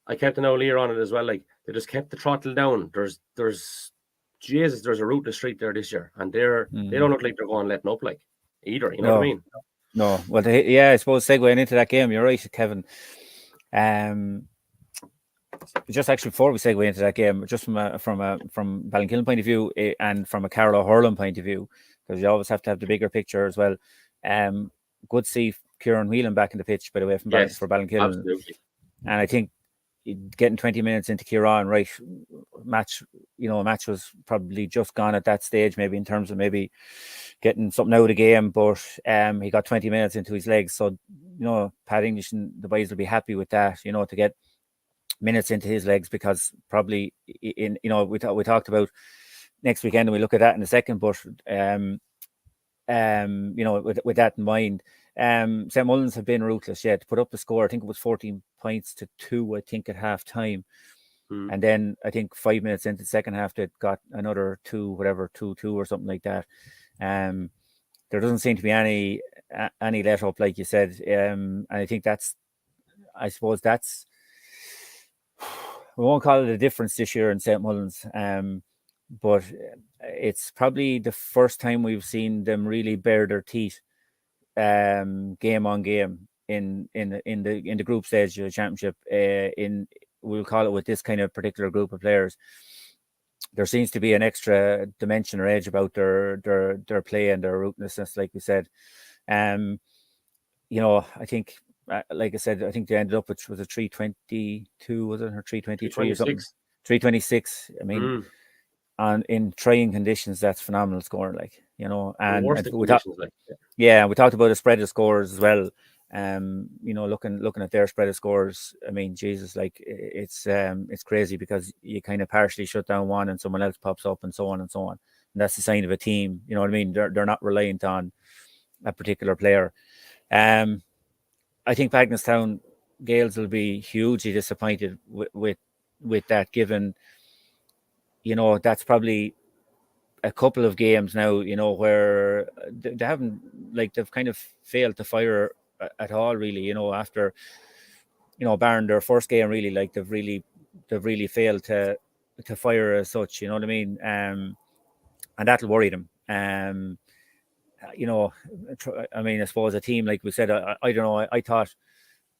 I kept an ear on it as well. Like, they just kept the throttle down. There's a ruthless streak there this year, and they don't look like they're going letting up like either. You know what I mean? No. Well, I suppose segueing into that game, you're right, Kevin. Just actually before we segue into that game, just from Ballinkillen point of view, and from a Carlow hurling point of view, because you always have to have the bigger picture as well. Good to see Kieran Whelan back in the pitch, by the way, for Ballinkillen. Absolutely. And I think getting 20 minutes into Kieran, right, match was probably just gone at that stage, maybe in terms of maybe getting something out of the game, but he got 20 minutes into his legs. So, Pat English and the boys will be happy with that, to get minutes into his legs, because probably we talked about next weekend, and we look at that in a second, but with that in mind, St. Mullins have been ruthless, to put up the score. I think it was 14 points to 2, I think, at half time. And then I think 5 minutes into the second half, they got another 2 or something like that. There doesn't seem to be any let up, like you said. And I think I suppose that's, we won't call it a difference this year in St. Mullins, but it's probably the first time we've seen them really bare their teeth, game on game in the group stage of the championship. We'll call it, with this kind of particular group of players, there seems to be an extra dimension or edge about their play and their ruthlessness, like we said. I think, like I said, I think they ended up with, was it 322, was it, or 323 or something? 326. I mean, and in trying conditions, that's phenomenal scoring, and we talked about the spread of scores as well. Looking at their spread of scores, I mean, Jesus, like, it's crazy, because you kind of partially shut down one and someone else pops up, and so on and so on. And that's the sign of a team. You know what I mean? They're not reliant on a particular player. I think Bagenalstown Gales will be hugely disappointed with that, given, that's probably a couple of games now, where they haven't, like, they've kind of failed to fire at all, really, after, barring their first game, really, like they've really failed to fire as such, you know what I mean? And that'll worry them. I mean, I suppose a team, like we said, I don't know, I thought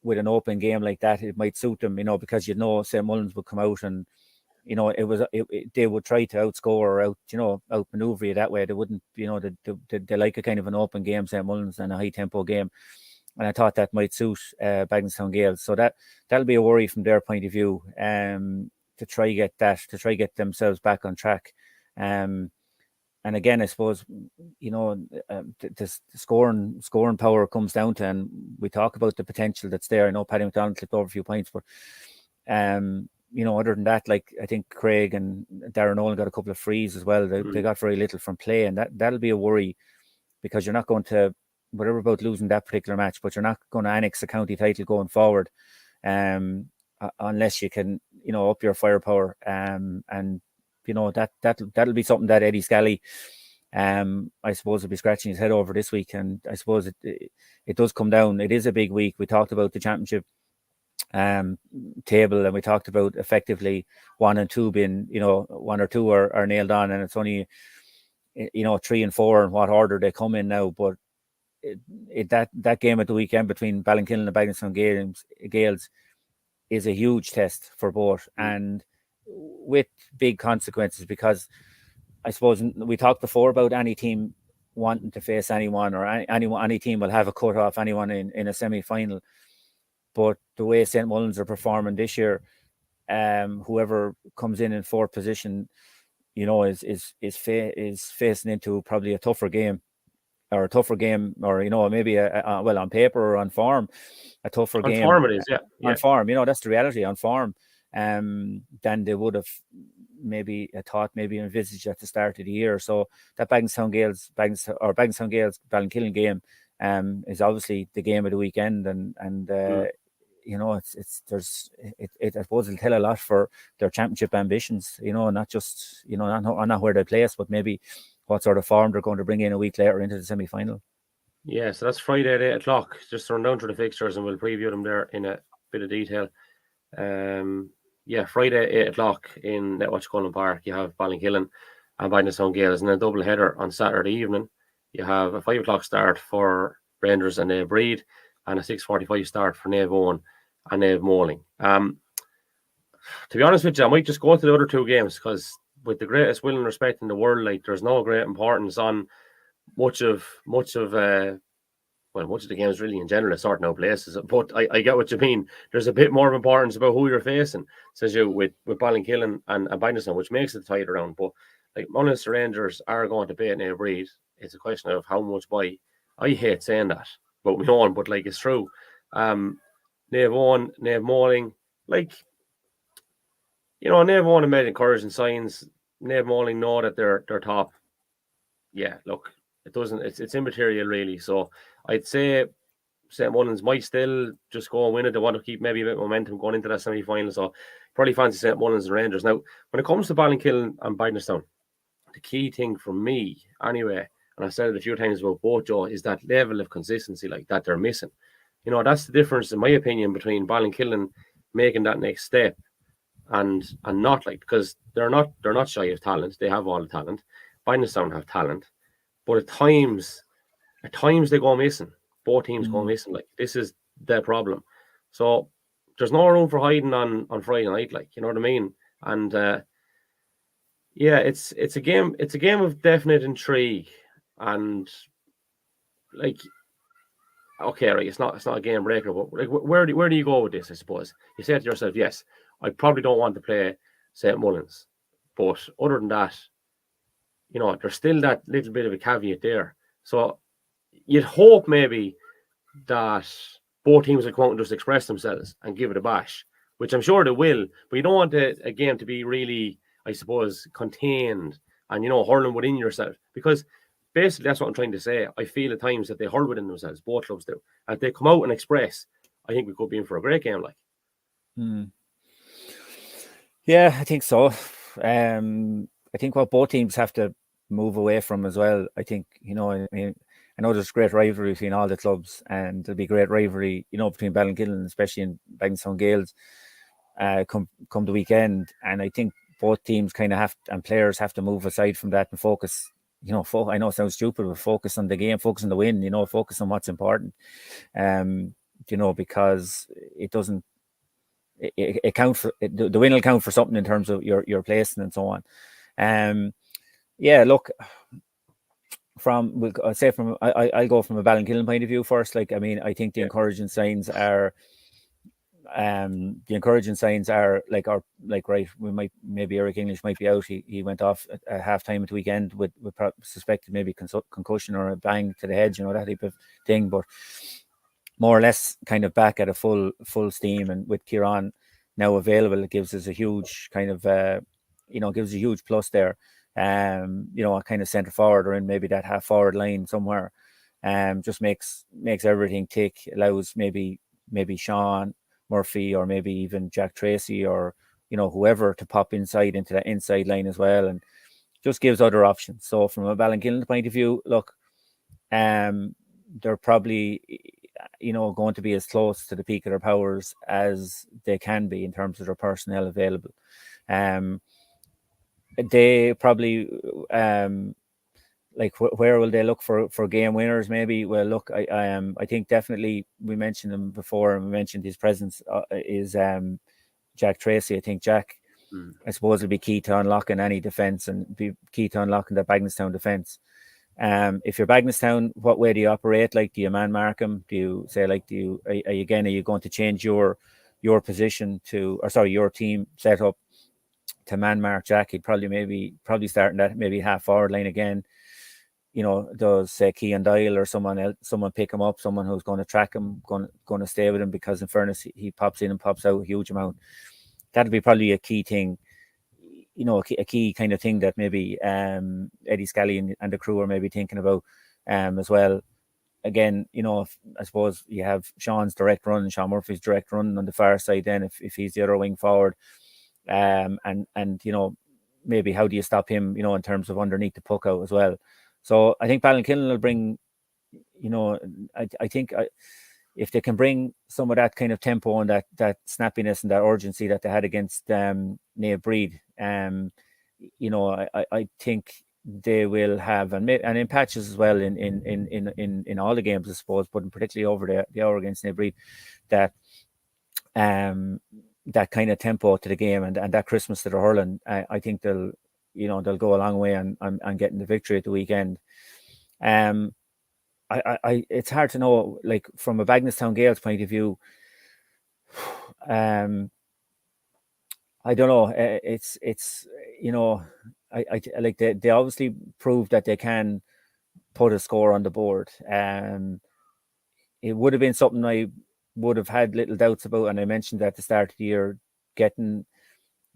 with an open game like that, it might suit them, because St. Mullins would come out and, they would try to outscore or outmaneuver you that way. They wouldn't, they like a kind of an open game, St. Mullins, and a high tempo game. And I thought that might suit Bagenstown Gales. So that'll be a worry from their point of view, to try get themselves back on track. And again, I suppose, the scoring power comes down to, and we talk about the potential that's there. I know Paddy McDonald clipped over a few points, but other than that, like, I think Craig and Darren Nolan got a couple of frees as well. They got very little from play, and that'll be a worry, because you're not going to, whatever about losing that particular match, but you're not going to annex the county title going forward, unless you can, up your firepower, and that'll be something that Eddie Scally, I suppose, will be scratching his head over this week. And I suppose it does come down. It is a big week. We talked about the championship table, and we talked about effectively 1 and 2 being, 1 or 2 are nailed on, and it's only 3 and 4 in what order they come in now. But that game at the weekend between Ballinkillen and Bagenstown Gales is a huge test for both, and with big consequences, because I suppose we talked before about any team wanting to face anyone, or any team will have a cut off anyone in a semi-final. But the way St. Mullins are performing this year, whoever comes in fourth position, is facing into probably a tougher game, or maybe well, on paper or on form, a tougher game. On form it is, yeah. On form, that's the reality. On form, than they would have maybe envisaged at the start of the year. So that Bagenstown Gales Ballinkillen game is obviously the game of the weekend, and I suppose it'll tell a lot for their championship ambitions, not just, not where they place, but maybe what sort of form they're going to bring in a week later into the semi-final. Yeah, so that's Friday at 8 o'clock. Just run down through the fixtures and we'll preview them there in a bit of detail. Friday at 8 o'clock in Netwatch Park, you have Ballinkillen and Bagenstown Gales, and a double header on Saturday evening. You have a 5 o'clock start for Rangers and Naomh Breed, and a 6:45 start for Naomh and Naomh Moling. To be honest with you, I might just go to the other 2 games, because with the greatest will and respect in the world, like, there's no great importance on much of the games really in general, sorting out places. But I get what you mean. There's a bit more of importance about who you're facing, says you, with Ballinkillen and Bagenstown, which makes it tight around. But like, Munster Rangers are going to beat Naomh Breed. It's a question of how much by. I hate saying that about my own, but like, it's true. Naomh Moling, like, Naomh have made encouraging signs. Naomh Moling know that they're top. Yeah, look, it's immaterial really. So I'd say St. Mullins might still just go and win it. They want to keep maybe a bit of momentum going into that semi-final. So probably fancy St. Mullins and Rangers. Now, when it comes to Ballinkillen and Bagenstown, the key thing for me, anyway, and I said it a few times about both, Joe, is that level of consistency like that they're missing. That's the difference, in my opinion, between Ballinkillen making that next step and not, like, because they're not shy of talent. They have all the talent. Bagenstown have talent, but at times they go missing. Both teams go missing. Like, this is their problem. So there's no room for hiding on Friday night, like, you know what I mean? And it's a game of definite intrigue. And like, okay, right, it's not a game breaker, but like, where do you go with this? I suppose you say to yourself, yes, I probably don't want to play St. Mullins, but other than that, there's still that little bit of a caveat there. So you'd hope maybe that both teams will come out and just express themselves and give it a bash, which I'm sure they will. But you don't want a game to be really, I suppose, contained and, hurling within yourself, because basically that's what I'm trying to say. I feel at times that they hurl within themselves, both clubs do. And if they come out and express, I think we could be in for a great game, like. Yeah, I think so. I think what both teams have to move away from as well. I think, I mean, I know there's great rivalry between all the clubs, and there'll be great rivalry, between Ballinkillen, especially in Bagnallstown Gales, come the weekend. And I think both teams kind of and players have to move aside from that and focus. I know it sounds stupid, but focus on the game, focus on the win. Focus on what's important. Because it doesn't. It counts for the win will count for something in terms of your placing and so on. Look. I'll go from a Ballinkillen point of view first. Like, I mean, I think the encouraging signs are right. We might, maybe Eric English might be out. He went off at half time at the weekend with suspected maybe concussion or a bang to the head, that type of thing. But more or less kind of back at a full steam, and with Kieran now available, it gives us a huge kind of gives a huge plus there. A kind of centre forward or in maybe that half forward line somewhere, just makes everything tick. Allows maybe Sean Murphy or maybe even Jack Tracy or whoever to pop inside into that inside line as well, and just gives other options. So from a Ballinkillen point of view, look, they're probably going to be as close to the peak of their powers as they can be in terms of their personnel available. They probably where will they look for game winners? Maybe. Well, look, I think definitely we mentioned him before, and we mentioned his presence is Jack Tracy. I think Jack, I suppose, will be key to unlocking any defence and be key to unlocking the Bagnallstown defence. If you're Bagnallstown, what way do you operate? Like, do you man mark him? Do you say are you going to change your position your team setup to man mark Jack? He'd probably starting that maybe half forward line again. Does say Kean Dial or someone pick him up, someone who's going to track him, going to stay with him, because in fairness, he pops in and pops out a huge amount. That'd be probably a key thing, a key kind of thing that maybe Eddie Scally and the crew are maybe thinking about as well. Again, I suppose you have Sean's direct run, Sean Murphy's direct run on the far side. Then if he's the other wing forward, and maybe how do you stop him, in terms of underneath the puck out as well. So I think Ballinkillen will bring, I think if they can bring some of that kind of tempo and that snappiness and that urgency that they had against Naomh Breed, I think they will have, and in patches as well in all the games, I suppose, but particularly over the hour against Naomh Breed, that kind of tempo to the game and that Christmas to the hurling, I think they'll go a long way on getting the victory at the weekend. It's hard to know, like, from a Bagnallstown Gales point of view. I don't know. It's I like they obviously proved that they can put a score on the board. It would have been something I would have had little doubts about, and I mentioned at the start of the year, getting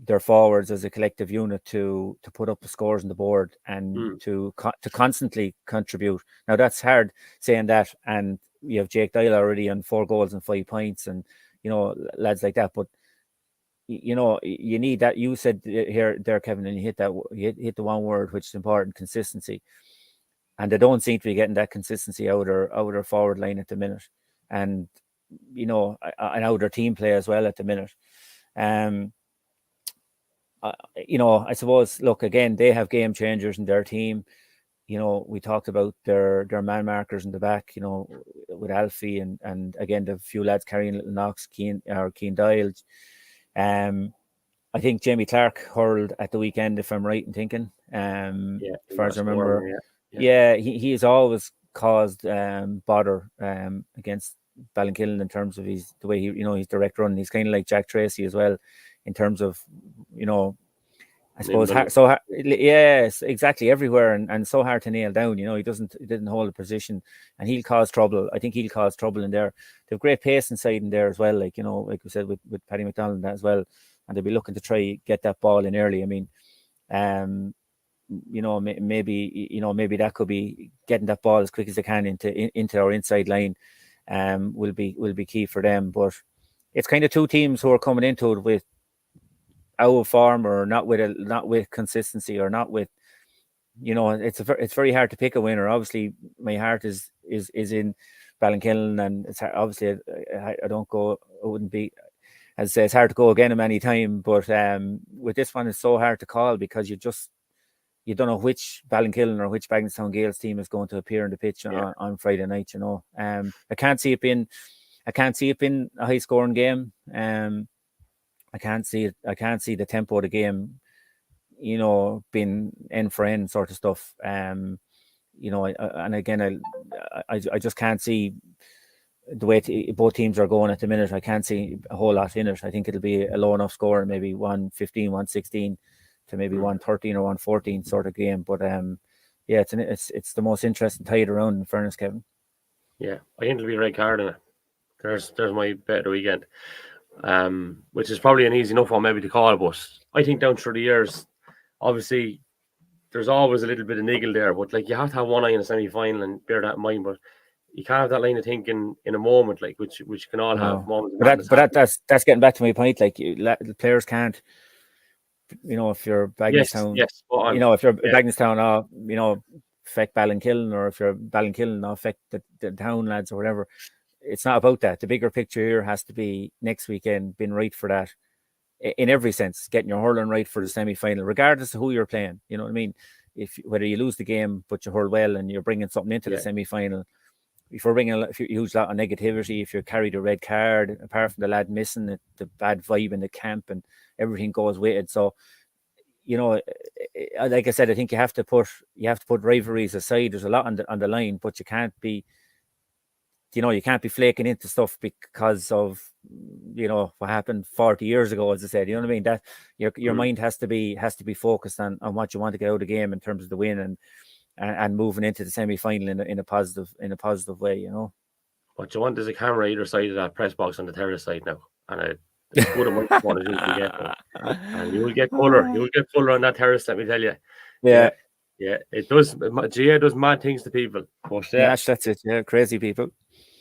their forwards as a collective unit to put up the scores on the board and to constantly contribute. Now that's hard saying that, and you have Jake Dial already on 4 goals and 5 points, and lads like that. But you need that. You said there, Kevin, and you hit the one word which is important: consistency. And they don't seem to be getting that consistency out of their forward line at the minute, and and out of their team play as well at the minute. I suppose, look, again, they have game changers in their team. We talked about their man markers in the back, with Alfie and again, the few lads carrying little knocks, Kean Dial. I think Jamie Clark hurled at the weekend, if I'm right in thinking. As far as I remember. He has always caused bother against Ballinkillen in terms of his his direct run. He's kind of like Jack Tracy as well, in terms of I suppose yes, exactly, everywhere, and so hard to nail down. He didn't hold a position, and he'll cause trouble. I think he'll cause trouble in there. They have great pace inside in there as well, like we said with Paddy McDonald as well, and they'll be looking to try get that ball in early. I mean, maybe that could be getting that ball as quick as they can into our inside line. Will be key for them. But it's kind of two teams who are coming into it with out of form, or not with consistency, or not with it's very hard to pick a winner. Obviously, my heart is in Ballinkillen, and it's obviously I don't go. It wouldn't be, as I say, it's hard to go again in any time. But with this one, it's so hard to call because you don't know which Ballinkillen or which Bagenalstown Gales team is going to appear on the pitch on Friday night. I can't see it being a high scoring game. I can't see it. I can't see the tempo of the game, being end for end sort of stuff. And again, I just can't see the way both teams are going at the minute. I can't see a whole lot in it. I think it'll be a low enough score, maybe 115, 116 to maybe 113 or 114 sort of game. But it's the most interesting tide around, in fairness, Kevin. Yeah, I think it'll be a red card in it. There's my bet of the weekend. Which is probably an easy enough one maybe to call, but I think down through the years, obviously there's always a little bit of niggle there, but like you have to have one eye in a semi-final and bear that in mind, but you can't have that line of thinking in a moment, like which can all have moments. But that's getting back to my point. Like the players can't, if you're Bagenalstown, yes, if you're Bagenalstown, affect Ballinkillen, or if you're Ballinkillen, affect the town lads or whatever. It's not about that. The bigger picture here has to be next weekend being right for that in every sense, getting your hurling right for the semi-final, regardless of who you're playing. You know what I mean? Whether you lose the game, but you hurl well and you're bringing something into the semi-final, if you're bringing a huge lot of negativity, if you carry the red card, apart from the lad missing it, the bad vibe in the camp and everything goes with it. So, like I said, I think you have to put rivalries aside. There's a lot on the line, but you can't be flaking into stuff because of, what happened 40 years ago, as I said. You know what I mean? That your mind has to be focused on what you want to get out of the game in terms of the win and moving into the semi-final in a positive way. What you want is a camera either side of that press box on the terrace side now, and a good microphone as you can get now. And you will get colour. You will get colour on that terrace, let me tell you. Yeah. Yeah, it does. GA does mad things to people. But, that's it. Yeah, crazy people.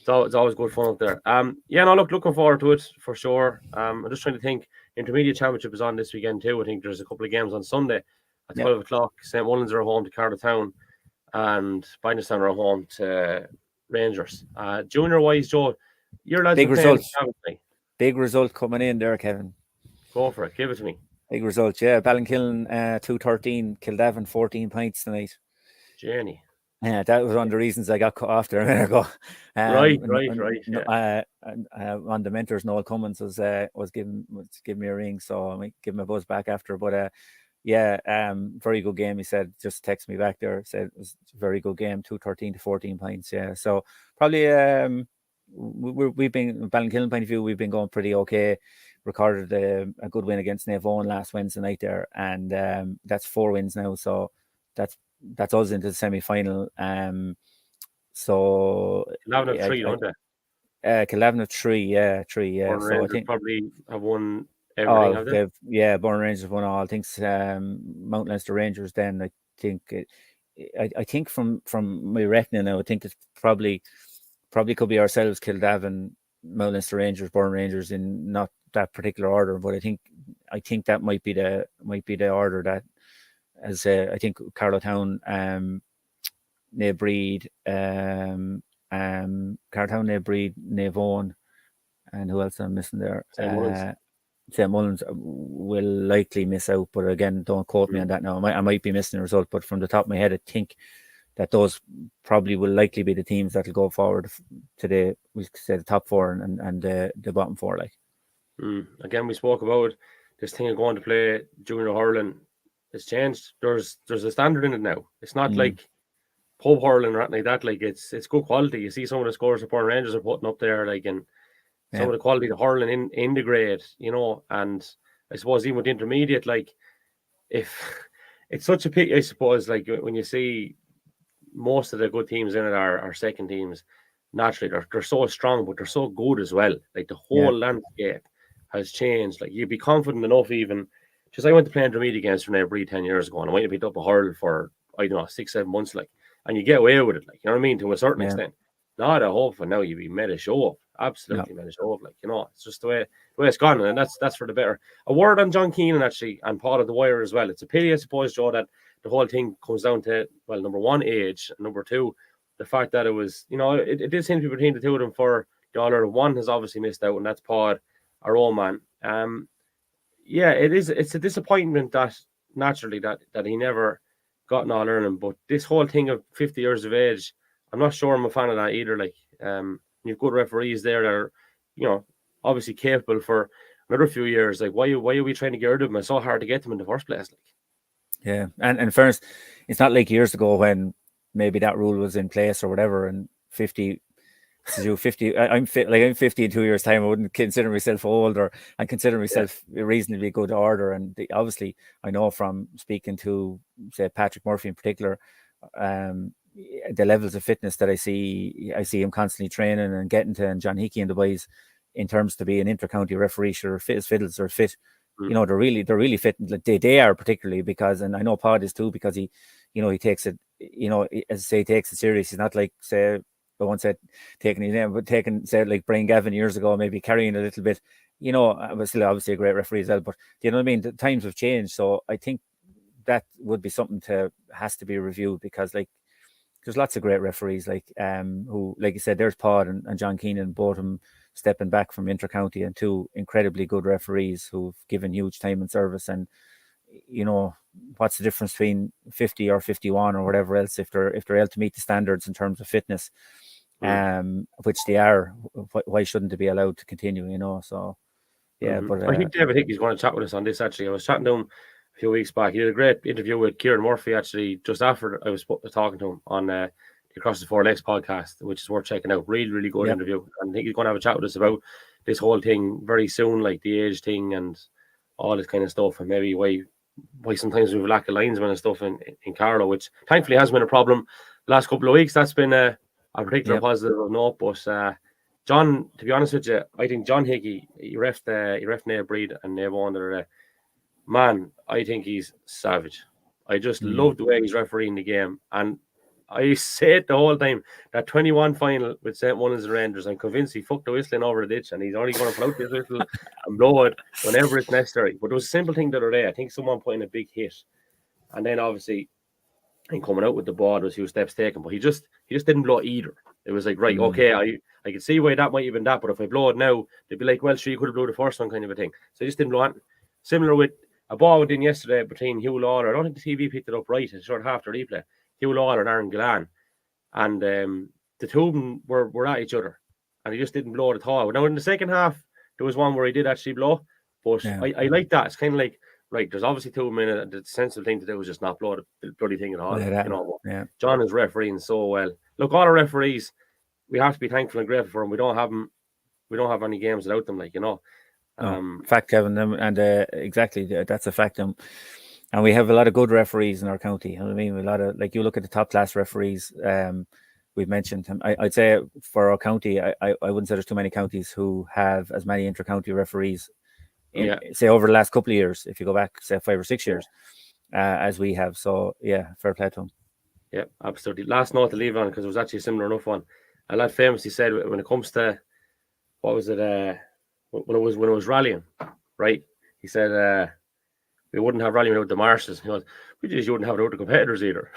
So it's always good fun up there. Looking forward to it for sure. I'm just trying to think. Intermediate Championship is on this weekend too. I think there's a couple of games on Sunday at 12 o'clock. St. Mullins are home to Carlow Town, and Bagenalstown are home to Rangers. Junior wise, Joe, your lads big result. Big result coming in there, Kevin. Go for it. Give it to me. Big result, yeah. Ballinkillen 2-13, Kildavin 14 points tonight. Journey. Yeah, that was one of the reasons I got cut off there a minute ago. Right. On the mentors, Noel Cummins was giving me a ring, so I might give him a buzz back after. But very good game. He said, just text me back there. Said it was a very good game, 2-13 to 14 points. Yeah, so probably we've been Ballinkillen point of view, we've been going pretty okay. Recorded a good win against Naomh last Wednesday night there, and that's 4 wins now. So that's us into the semi-final. So Kildavin have 3, don't they? Kildavin have 3, yeah. So I think probably have won everything. Have they? Burn Rangers have won all. I think Mount Leinster Rangers. Then I think I think from my reckoning now, I think it's probably could be ourselves, Kildavin, Mount Leinster Rangers, Burn Rangers in not that particular order, but I think that might be the order that, as I think Carlow Town, Naomh, Naomh, and who else I'm missing there? St. Mullins will likely miss out, but again, don't quote me on that now. I might be missing a result, but from the top of my head, I think that those probably will likely be the teams that will go forward to the top 4 and the bottom 4. Like, again, we spoke about this thing of going to play junior hurling. It's changed. There's a standard in it now. It's not like pub hurling or anything like that. Like it's good quality. You see some of the scores the Burn Rangers are putting up there, like, and some of the quality of the hurling in the grade, and I suppose even with the intermediate, like, if it's such a pity, I suppose, like when you see most of the good teams in it are second teams, naturally they're so strong, but they're so good as well. Like the whole landscape has changed. Like you'd be confident enough even. Just I went to play intermediate games for Naomh 10 years ago, and I might have picked up a hurl for 6-7 months, like, and you get away with it, like, you know what I mean, to a certain extent. Not a hope, and now you'd be made a show up, Absolutely, man. It's over. It's just the way it's gone, and that's for the better. A word on John Keenan actually, and Paul of the Wire as well. It's a pity, I suppose, Joe, that the whole thing comes down to, well, number one, age, and number two, the fact that it was, it did seem to be between the two of them for the All-Ireland. One has obviously missed out, and that's Paul, our own man. Yeah, it's a disappointment that naturally that he never got an All-Ireland, but this whole thing of 50 years of age, I'm not sure I'm a fan of that either. You've good referees there that are, obviously capable for another few years. Why are we trying to get rid of them? It's so hard to get them in the first place. Yeah, and in fairness, it's not like years ago when maybe that rule was in place or whatever, and 50 to do 50. I'm 50 in 2 years' time. I wouldn't consider myself old, or I consider myself reasonably good order. And obviously, I know from speaking to, say, Patrick Murphy in particular, the levels of fitness that I see him constantly training and getting to, and John Hickey and the boys, in terms to be an inter-county referee, sure, fit as fiddles or fit. They're really fit. They are, particularly because, and I know Pod is too, because he takes it, as I say, he takes it serious. He's not like, say, I won't say taking his name, but say like Brian Gavin years ago, maybe carrying a little bit, but still obviously a great referee as well. But you know what I mean? The times have changed. So I think that would be something has to be reviewed, because there's lots of great referees who, like you said, there's Pod and John Keenan, both of them stepping back from inter-county, and two incredibly good referees who've given huge time and service. And what's the difference between 50 or 51 or whatever else if they're able to meet the standards in terms of fitness, which they are? Why shouldn't they be allowed to continue? So yeah. But I think David Hickey's going to chat with us on this. Actually, I was chatting to him a few weeks back. He did a great interview with Kieran Murphy actually just after I was talking to him on the Across the Four Legs podcast, which is worth checking out. Really, really good interview. And I think he's going to have a chat with us about this whole thing very soon, like the age thing and all this kind of stuff, and maybe why sometimes we have a lack of linesmen and stuff in Carlow, which thankfully has been a problem the last couple of weeks. That's been a particular positive note. But John, to be honest with you, I think John Hickey, he reffed Naomh Breed and Naomh Vaughan the other day. Man, I think he's savage. I just love the way he's refereeing the game. And I say it the whole time, that 21 final with St. Mullins and Rangers, I'm convinced he fucked the whistling over the ditch, and he's only going to float this whistle and blow it whenever it's necessary. But it was a simple thing the other day. I think someone put in a big hit, and then obviously in coming out with the ball, there was a few steps taken, but he just didn't blow either. It was like, right, okay, I can see why that might have been that, but if I blow it now, they'd be like, well, sure, you could have blown the first one, kind of a thing. So he just didn't blow it. Similar with a ball went in yesterday between Hugh Lawler. I don't think the TV picked it up right. It's short half the replay. Hugh Lawler and Aaron Gillan. And the two of them were at each other. And he just didn't blow it at all. Now, in the second half, there was one where he did actually blow. But I like that. It's kind of like, right, there's obviously 2 minutes. The sensible thing to do was just not blow the bloody thing at all. John is refereeing so well. Look, all our referees, we have to be thankful and grateful for them. We don't have any games without them, fact, Kevin, and exactly, that's a fact. And we have a lot of good referees in our county. You know what I mean? A lot of, like, you look at the top class referees. We've mentioned him. I'd say for our county, I wouldn't say there's too many counties who have as many inter-county referees. Say over the last couple of years, if you go back, say 5 or 6 years, as we have. So yeah, fair play to him. Yeah, absolutely. Last note to leave on, because it was actually a similar enough one. A lad famously said, when it comes to, what was it? When it was rallying, right? He said, we wouldn't have rallying without the marshals. He goes, we just wouldn't have it without the competitors either.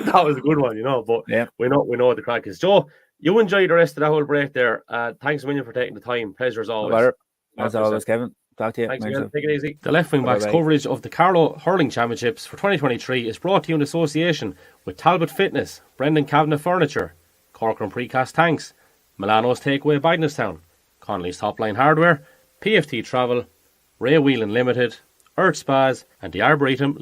That was a good one, But we know the crack is. Joe, you enjoy the rest of that whole break there. Thanks a million for taking the time. Pleasure as always. As always, Kevin. Talk to you. Thanks again. Take it easy. The Left Wing Backs coverage of the Carlow Hurling Championships for 2023 is brought to you in association with Talbot Fitness, Brendan Kavanagh Furniture, Corcoran Precast Tanks, Milano's Takeaway Bidnestown, Connolly's Top Line Hardware, PFT Travel, Ray Whelan Limited, Earth Spas, and the Arboretum